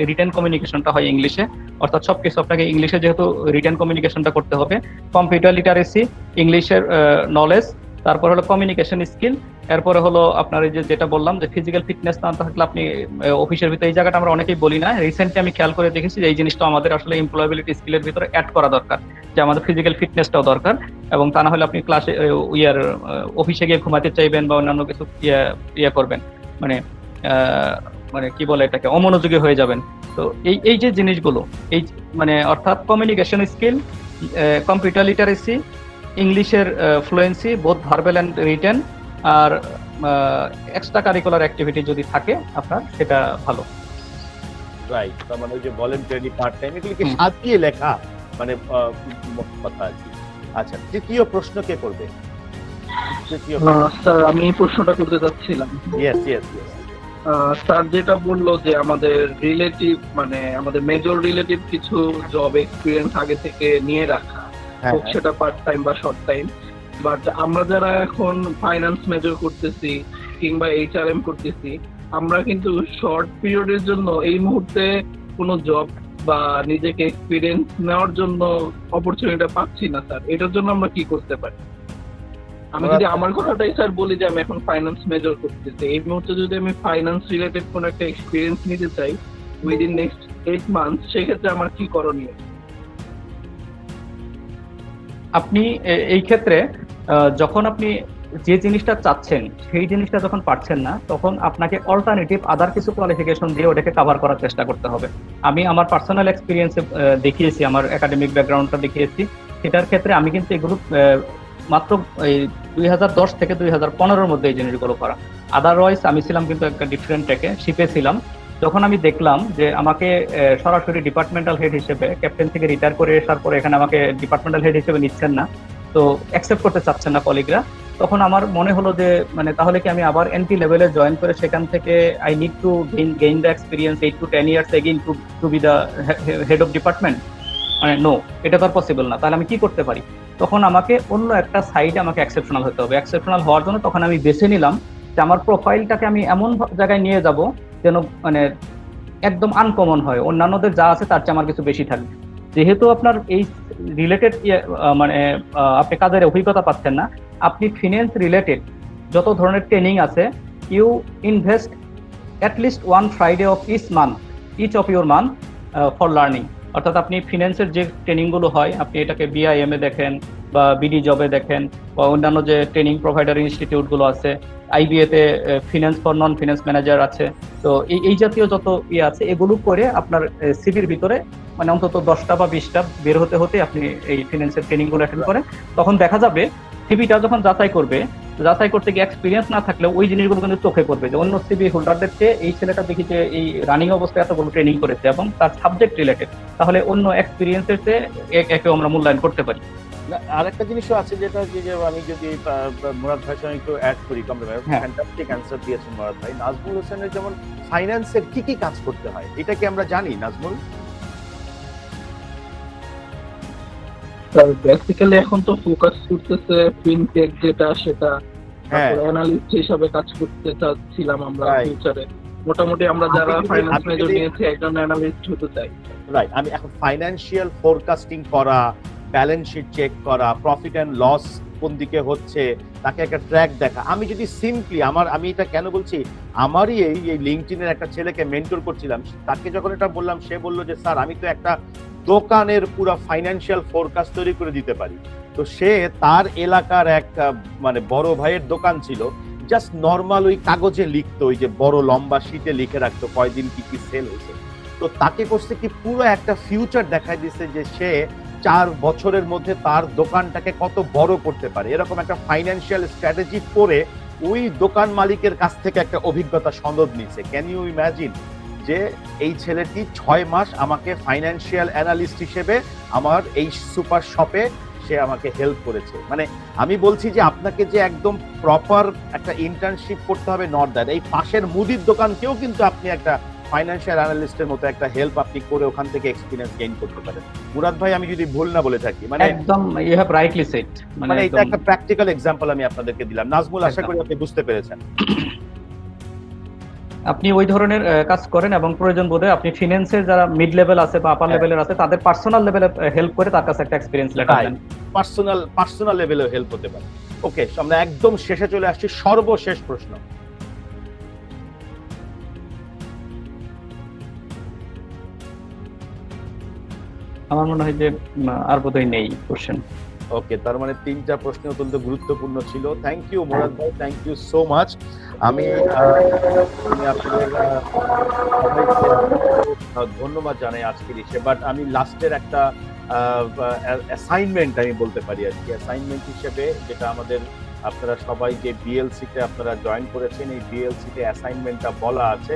রিটেন কমিউনিকেশনটা হয় ইংলিশে, অর্থাৎ সবকিছু আপনাকে ইংলিশে, যেহেতু রিটেন কমিউনিকেশনটা করতে হবে। কম্পিউটার লিটারেসি, ইংলিশের নলেজ, তারপর হলো কমিউনিকেশন স্কিল, এরপরে হলো আপনার এই যেটা বললাম যে ফিজিক্যাল ফিটনেস না থাকলে আপনি অফিসের ভিতরে, এই জায়গাটা আমরা অনেকেই বলি না, রিসেন্টলি আমি খেয়াল করে দেখেছি যে এই জিনিসটা আমাদের আসলে এমপ্লয়াবিলিটি স্কিলের ভিতরে অ্যাড করা দরকার, যে আমাদের ফিজিক্যাল ফিটনেসটাও দরকার। এবং তা না হলে আপনি ক্লাসে অফিসে গিয়ে ঘুমাতে চাইবেন বা অন্যান্য কিছু ইয়ে করবেন, মানে মানে কি বলে এটাকে, অমনোযোগী হয়ে যাবেন। তো এই যে জিনিসগুলো, এই মানে অর্থাৎ কমিউনিকেশন স্কিল, কম্পিউটার লিটারেসি, ইংলিশের fluency both verbal and written, আর এক্সট্রা কারিকুলার অ্যাক্টিভিটি যদি থাকে আপনার, সেটা ভালো। রাইট, তার মানে ওই যে ভলেন্টারি পার্ট টাইম এগুলিকে সাজিয়ে লেখা, মানে কথা আর কি। আচ্ছা, তৃতীয় প্রশ্ন কে করবে? স্যার, আমি এই প্রশ্নটা করতে চাচ্ছিলাম। Yes yes yes. স্যার যেটা বললো যে আমাদের রিলেটিভ, মানে আমাদের মেজর রিলেটিভ কিছু জব এক্সপিরিয়েন্স আগে থেকে নিয়ে রাখা, হোক সেটা পার্ট টাইম বা শর্ট টাইম। বাট আমরা যারা এখন ফাইন্যান্স মেজর করতেছি কিংবা এইচআরএম করতেছি, আমরা কিন্তু শর্ট পিরিয়ডের জন্য এই মুহূর্তে কোনো জব বা নিজেকে এক্সপিরিয়েন্স নেওয়ার জন্য অপরচুনিটি পাচ্ছি না স্যার। এটার জন্য আমরা কি করতে পারি? আমি যদি আমার কথাটাই স্যার বলি যে আমি এখন ফাইন্যান্স মেজর করতেছি, এই মুহূর্তে যদি আমি ফাইন্যান্স রিলেটেড কোনো একটা এক্সপিরিয়েন্স নিতে চাই উইদিন নেক্সট 8 মান্থস, সেক্ষেত্রে আমার কি করণীয়? আপনি এই ক্ষেত্রে যখন আপনি যে জিনিসটা চাচ্ছেন সেই জিনিসটা যখন পারছেন না, তখন আপনাকে অল্টারনেটিভ আদার কিছু কোয়ালিফিকেশন দিয়ে ওটাকে কভার করার চেষ্টা করতে হবে। আমি আমার পার্সোনাল এক্সপিরিয়েন্সে দেখিয়েছি, আমার একাডেমিক ব্যাকগ্রাউন্ডটা দেখিয়েছি। সেটার ক্ষেত্রে আমি কিন্তু এগুলো মাত্র এই 2010 থেকে 2015-র মধ্যে এই জিনিসগুলো করা। আদারওয়াইজ আমি ছিলাম কিন্তু একটা ডিফারেন্ট ট্র্যাকে, শিপে ছিলাম। যখন আমি দেখলাম যে আমাকে সরাসরি ডিপার্টমেন্টাল হেড হিসেবে, ক্যাপ্টেন থেকে রিটায়ার করে আসার পরে এখানে আমাকে ডিপার্টমেন্টাল হেড হিসেবে নিচ্ছেন না, তো অ্যাকসেপ্ট করতে চাচ্ছেন না কলিগরা, তখন আমার মনে হলো যে মানে তাহলে কি আমি আবার এন্ট্রি লেভেলে জয়েন করে সেখান থেকে I need to gain the experience 8 to 10 years again two B the head of department? মানে নো, এটা তো আর পসিবল না। তাহলে আমি কি করতে পারি? তখন আমাকে অন্য একটা সাইডে আমাকে এক্সেপশনাল হতে হবে। এক্সেপশনাল হওয়ার জন্য তখন আমি বেছে নিলাম যে আমার প্রোফাইলটাকে আমি এমন জায়গায় নিয়ে যাব যেন মানে একদম আনকমন হয়, অন্যান্যদের যা আছে তার চেয়ে আমার কিছু বেশি থাকবে। যেহেতু আপনার এই রিলেটেড মানে আপনি কাজের অভিজ্ঞতা পাচ্ছেন না, আপনি ফিনান্স রিলেটেড যত ধরনের ট্রেনিং আছে, you invest at least 1 Friday of each of your month for learning. অর্থাৎ আপনি ফিনান্সের যে ট্রেনিংগুলো হয়, আপনি এটাকে বিআইএমএ দেখেন বা বিডি জবে দেখেন বা অন্যান্য যে ট্রেনিং প্রোভাইডার ইনস্টিটিউটগুলো আছে, আইবিএ তে finance for non finance manager আছে, তো এই জাতীয় যত আছে এগুলো করে আপনার সিভির ভিতরে মানে অন্তত 10টা বা 20টা বের হতে হতে আপনি এই ফিনান্সের ট্রেনিংগুলো অ্যাটেন্ড করেন। তখন দেখা যাবে সিভিটা যখন যাচাই করতে গিয়ে এক্সপিরিয়েন্স না থাকলেও ওই জিনিসগুলো কিন্তু চোখে পড়বে যে অন্য সিভি হোল্ডারদের চেয়ে এই ছেলেটা দেখি যে এই রানিং অবস্থায় এতগুলো ট্রেনিং করেছে এবং তার সাবজেক্ট রিলেটেড, তাহলে অন্য এক্সপিরিয়েন্সের চেয়ে একে আমরা মূল্যায়ন করতে পারি। আরেকটা জিনিসও আছে যেটা যে আমি যদি মুরাদ ভাইয়ের সঙ্গে একটু অ্যাড করি, ফ্যান্টাস্টিক অ্যান্সার দিয়েছেন মুরাদ ভাই। নাজমুল হোসেনের যেমন ফাইন্যান্সের কি কি কাজ করতে হয় এটা কি আমরা জানি নাজমুল? বেসিক্যালি এখন তো ফোকাস করতেছে ফিনটেক যেটা সেটা, অ্যানালিস্ট হিসাবে কাজ করতে চাচ্ছিলাম আমরা ফিউচারে। মোটামুটি আমরা যারা ফাইন্যান্স মেজর নিয়েছি একজন অ্যানালিস্ট হতে চাই। রাইট, আমি এখন ফাইন্যান্সিয়াল ফোরকাস্টিং করা, ব্যালেন্স শিট চেক করা, প্রফিট এন্ড লস কোন দিকে হচ্ছে তাকে একটা ট্র্যাক দেখা। আমি যদি সিম্পলি আমি এটা কেন বলছি, আমারই এই লিঙ্কডইনের একটা ছেলেকে মেন্টর করছিলাম, তাকে যখন এটা বললাম সে বলল যে স্যার আমি তো একটা দোকানের পুরো ফাইন্যান্সিয়াল ফোরকাস্ট তৈরি করে দিতে পারি। তো সে তার এলাকার এক মানে বড় ভাইয়ের দোকান ছিল, জাস্ট নর্মাল ওই কাগজে লিখতো, ওই যে বড় লম্বা শীটে লিখে রাখতো কয়দিন কি কি সেল হয়েছে। তো তাকে করছে কি পুরো একটা ফিউচার দেখাই দিচ্ছে যে সে 4 বছরের মধ্যে তার দোকানটাকে কত বড় করতে পারে। এরকম একটা ফাইন্যান্সিয়াল স্ট্র্যাটেজি করে ওই দোকান মালিকের কাছ থেকে একটা অভিজ্ঞতা সনদ নিছে। ক্যান ইউ ইমাজিন যে এই ছেলেটি 6 মাস আমাকে ফাইন্যান্সিয়াল অ্যানালিস্ট হিসেবে আমার এই সুপার শপে সে আমাকে হেল্প করেছে। মানে আমি বলছি যে আপনাকে যে একদম প্রপার একটা ইন্টার্নশিপ করতে হবে নট দ্যাট, এই পাশের মুদির দোকানকেও কিন্তু আপনি একটা ফাইন্যান্সিয়াল অ্যানালিস্টের মতো একটা হেল্প আপনি করে ওখান থেকে এক্সপেরিয়েন্স গেইন করতে পারেন। মুরাদ ভাই আমি যদি ভুল না বলে থাকি, মানে একদম ইউ হ্যাভ রাইটলি সেড, মানে এটা একটা প্র্যাকটিক্যাল এক্সাম্পল আমি আপনাদেরকে দিলাম। নাজমুল, আশা করি আপনি বুঝতে পেরেছেন। আপনি ওই ধরনের কাজ করেন এবং প্রয়োজন বোধে আপনি ফিনান্সের যারা মিড লেভেল আছে বা আপার লেভেলের আছে তাদের পার্সোনাল লেভেলে হেল্প করে তার কাছে একটা এক্সপেরিয়েন্স লেটার দেন। পার্সোনাল লেভেলেও হেল্প হতে পারে। ওকে, আমরা একদম শেষে চলে আসছি, সর্বশেষ প্রশ্ন। আমার মনে হয় যে আর বোধহয় নেই কোশ্চেন। ওকে, তার মানে 3টা প্রশ্ন অত্যন্ত গুরুত্বপূর্ণ ছিল। থ্যাংক ইউ মুরাদ ভাই, থ্যাংক ইউ সো মাচ। আমি আপনাদের ধন্যবাদ জানাই আজকের এসে, বাট আমি লাস্টের একটা অ্যাসাইনমেন্ট আমি বলতে পারি আর কি, অ্যাসাইনমেন্ট হিসেবে যেটা আমাদের আপনারা সবাই যে বিএলসিতে আপনারা জয়েন করেছেন, এই বিএলসিতে অ্যাসাইনমেন্টটা বলা আছে।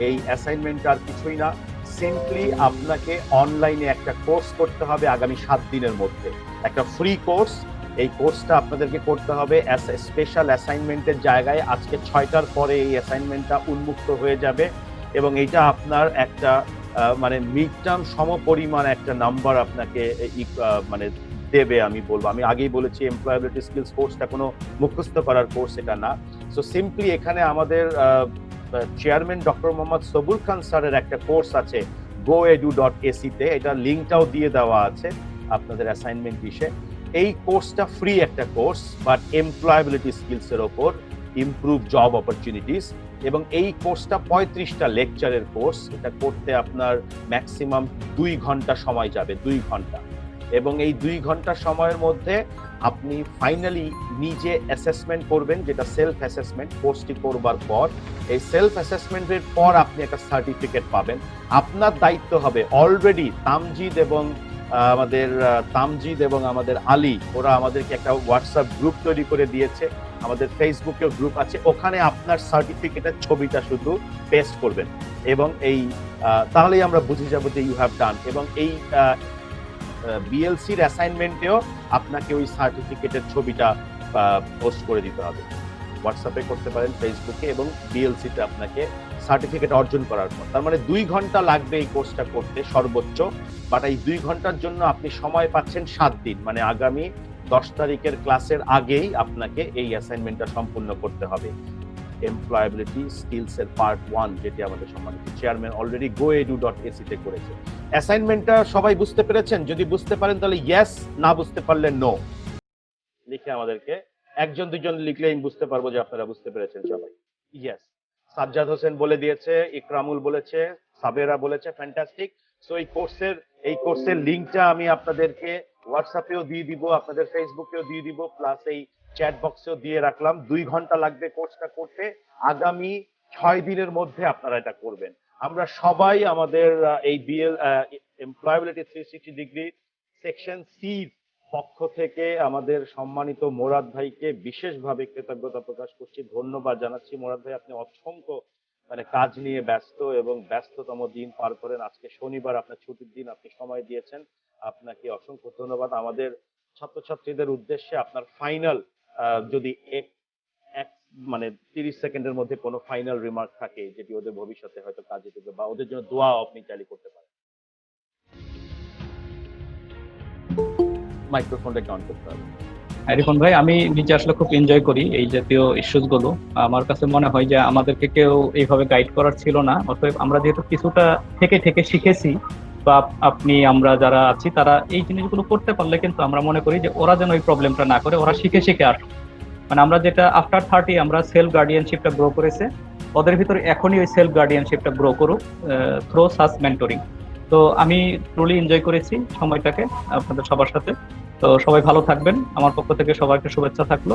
এই অ্যাসাইনমেন্ট আর কিছুই না, সিম্পলি আপনাকে অনলাইনে একটা কোর্স করতে হবে আগামী 7 দিনের মধ্যে, একটা ফ্রি কোর্স। এই কোর্সটা আপনাদেরকে করতে হবে স্পেশাল অ্যাসাইনমেন্টের জায়গায়। আজকে 6টার পরে এই অ্যাসাইনমেন্টটা উন্মুক্ত হয়ে যাবে এবং এটা আপনার একটা মানে মিড টার্ম সমপরিমাণ একটা নাম্বার আপনাকে মানে দেবে। আমি বলবো, আমি আগেই বলেছি এমপ্লয়াবিলিটি স্কিলস কোর্সটা কোনো মুখস্থ করার কোর্স এটা না। সো সিম্পলি এখানে আমাদের চেয়ারম্যান ডক্টর মোহাম্মদ সবুর খান স্যারের একটা কোর্স আছে goedu.ac তে, এটা লিঙ্কটাও দিয়ে দেওয়া আছে আপনাদের অ্যাসাইনমেন্ট বিষয়ে। এই কোর্সটা ফ্রি একটা কোর্স, বাট এমপ্লয়াবিলিটি স্কিলস এর ওপর, ইমপ্রুভ জব অপরচুনিটিস, এবং এই কোর্সটা 35টা লেকচারের কোর্স। এটা করতে আপনার ম্যাক্সিমাম 2 ঘন্টা সময় যাবে, 2 ঘন্টা। এবং এই 2 ঘন্টা সময়ের মধ্যে আপনি ফাইনালি নিজে অ্যাসেসমেন্ট করবেন, যেটা সেলফ অ্যাসেসমেন্ট কোর্সটি করবার পর। এই সেলফ অ্যাসেসমেন্টের পর আপনি একটা সার্টিফিকেট পাবেন। আপনার দায়িত্ব হবে, অলরেডি তামজিদ এবং আমাদের আলী, ওরা আমাদেরকে একটা হোয়াটসঅ্যাপ গ্রুপ তৈরি করে দিয়েছে, আমাদের ফেসবুকেও গ্রুপ আছে, ওখানে আপনার সার্টিফিকেটের ছবিটা শুধু পেস্ট করবেন এবং তাহলেই আমরা বুঝে যাব যে ইউ হ্যাভ ডান। এবং এই বিএলসির অ্যাসাইনমেন্টেও আপনাকে ওই সার্টিফিকেটের ছবিটা পোস্ট করে দিতে হবে। হোয়াটসঅ্যাপে করতে পারেন, ফেসবুকে, এবং বিএলসিতে আপনাকে সার্টিফিকেট অর্জন করার পর। তার মানে 2 ঘন্টা লাগবে এই কোর্সটা করতে সর্বোচ্চ, বাট এই 2 ঘন্টার জন্য আপনি সময় পাচ্ছেন 7 দিন, মানে আগামী 10 তারিখের ক্লাসের আগেই আপনাকে এই অ্যাসাইনমেন্টটা সম্পূর্ণ করতে হবে। এমপ্লয়াবিলিটি স্কিলস এর পার্ট 1, যেটি আমাদের সম্মানিত চেয়ারম্যান অলরেডি goedu.ac তে করেছে। অ্যাসাইনমেন্টটা সবাই বুঝতে পেরেছেন? যদি বুঝতে পারেন তাহলে ইয়েস, না বুঝতে পারলে নো লিখে আমাদেরকে, একজন দুজন লিখলে আমি বুঝতে পারবো যে আপনারা বুঝতে পেরেছেন সবাই। ইয়েস, সাজ্জাদ হোসেন বলে দিয়েছে, ইকরামুল বলেছে, সাবেরা বলেছে, ফ্যান্টাস্টিক। সো এই কোর্সের লিংকটা আমি আপনাদেরকে হোয়াটসঅ্যাপেও দিয়ে দিব, আপনাদের ফেসবুকেও দিয়ে দিব, প্লাস এই চ্যাট বক্সেও দিয়ে রাখলাম। 2 ঘন্টা লাগবে কোর্সটা করতে, আগামী 6 দিনের মধ্যে আপনারা এটা করবেন। আমরা সবাই আমাদের এই BL employability 360 degree section C পক্ষ থেকে আমাদের সম্মানিত মোরাদ ভাইকে বিশেষভাবে কৃতজ্ঞতা প্রকাশ করছি, ধন্যবাদ জানাচ্ছি। মোরাদ ভাই, আপনি অসংখ্য কাজ নিয়ে ব্যস্ত এবং ব্যস্ততম দিন পার করেন। আজকে শনিবার, আপনার ছুটির দিন, আপনি সময় দিয়েছেন, আপনাকে অসংখ্য ধন্যবাদ। আমাদের ছাত্রছাত্রীদের উদ্দেশ্যে আপনার ফাইনাল, যদি এক 30 সেকেন্ডের মধ্যে কোনো ফাইনাল রিমার্ক থাকে যেটি ওদের ভবিষ্যতে হয়তো কাজে দেবে, বা ওদের জন্য দোয়া আপনি চাইলে করতে পারেন। মাইক্রোফোনটা অন করতে হবে। রিপন ভাই, আমি নিজে আসলে খুব এনজয় করি এই জাতীয় ইস্যুস গুলো। আমার কাছে মনে হয় যে আমাদেরকে কেউ এইভাবে গাইড করার ছিল না, অতএব আমরা যেহেতু কিছুটা থেকে শিখেছি, বা আপনি আমরা যারা আছি তারা এই জিনিসগুলো করতে পারলে কিন্তু আমরা মনে করি যে ওরা যেন ওই প্রবলেমটা না করে, ওরা শিখে আসুক। মানে আমরা যেটা আফটার 30 আমরা সেলফ গার্ডিয়ানশিপটা গ্রো করেছে, ওদের ভিতরে এখনই ওই সেলফ গার্ডিয়ানশিপটা গ্রো করুক থ্রু সাস মেন্টরিং। তো আমি ট্রুলি এনজয় করেছি সময়টাকে আপনাদের সবার সাথে। তো সবাই ভালো থাকবেন, আমার পক্ষ থেকে সবাইকে শুভেচ্ছা থাকলো।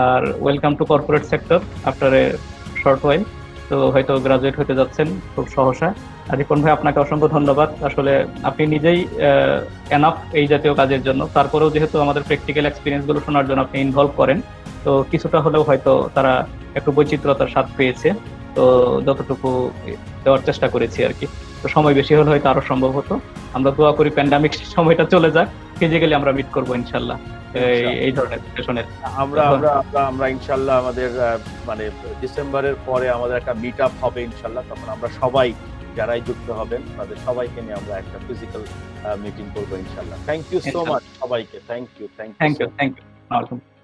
আর welcome to corporate sector after a short while. তো হয়তো গ্রাজুয়েট হতে যাচ্ছেন খুব সহসা। আর রিপন ভাই, আপনাকে অসংখ্য ধন্যবাদ। আসলে আপনি নিজেই এনাফ এই জাতীয় কাজের জন্য, তারপরেও যেহেতু আমাদের প্র্যাকটিক্যাল এক্সপিরিয়েন্স গুলো শোনার জন্য আপনি ইনভলভ করেন, তো কিছুটা হলেও হয়তো তারা একটু বৈচিত্র্যতার স্বাদ পেয়েছে। তো যতটুকু দেওয়ার চেষ্টা করেছি আর কি। তো সময় বেশি হলে হয়তো আরো সম্ভব হতো। আমরা দোয়া করি প্যান্ডামিক সময়টা চলে যাক, ফিজিক্যালি আমরা মিট করবো ইনশাল্লাহ এই ধরনের সেশনের। আমরা ইনশাল্লাহ আমাদের ডিসেম্বরের পরে আমাদের একটা মিট আপ হবে ইনশাল্লাহ। তখন আমরা সবাই যারাই যুক্ত হবেন তাদের সবাইকে নিয়ে আমরা একটা ফিজিক্যাল মিটিং করবো ইনশাল্লাহ। থ্যাংক ইউ সো মাচ সবাইকে। Thank you. Thank you.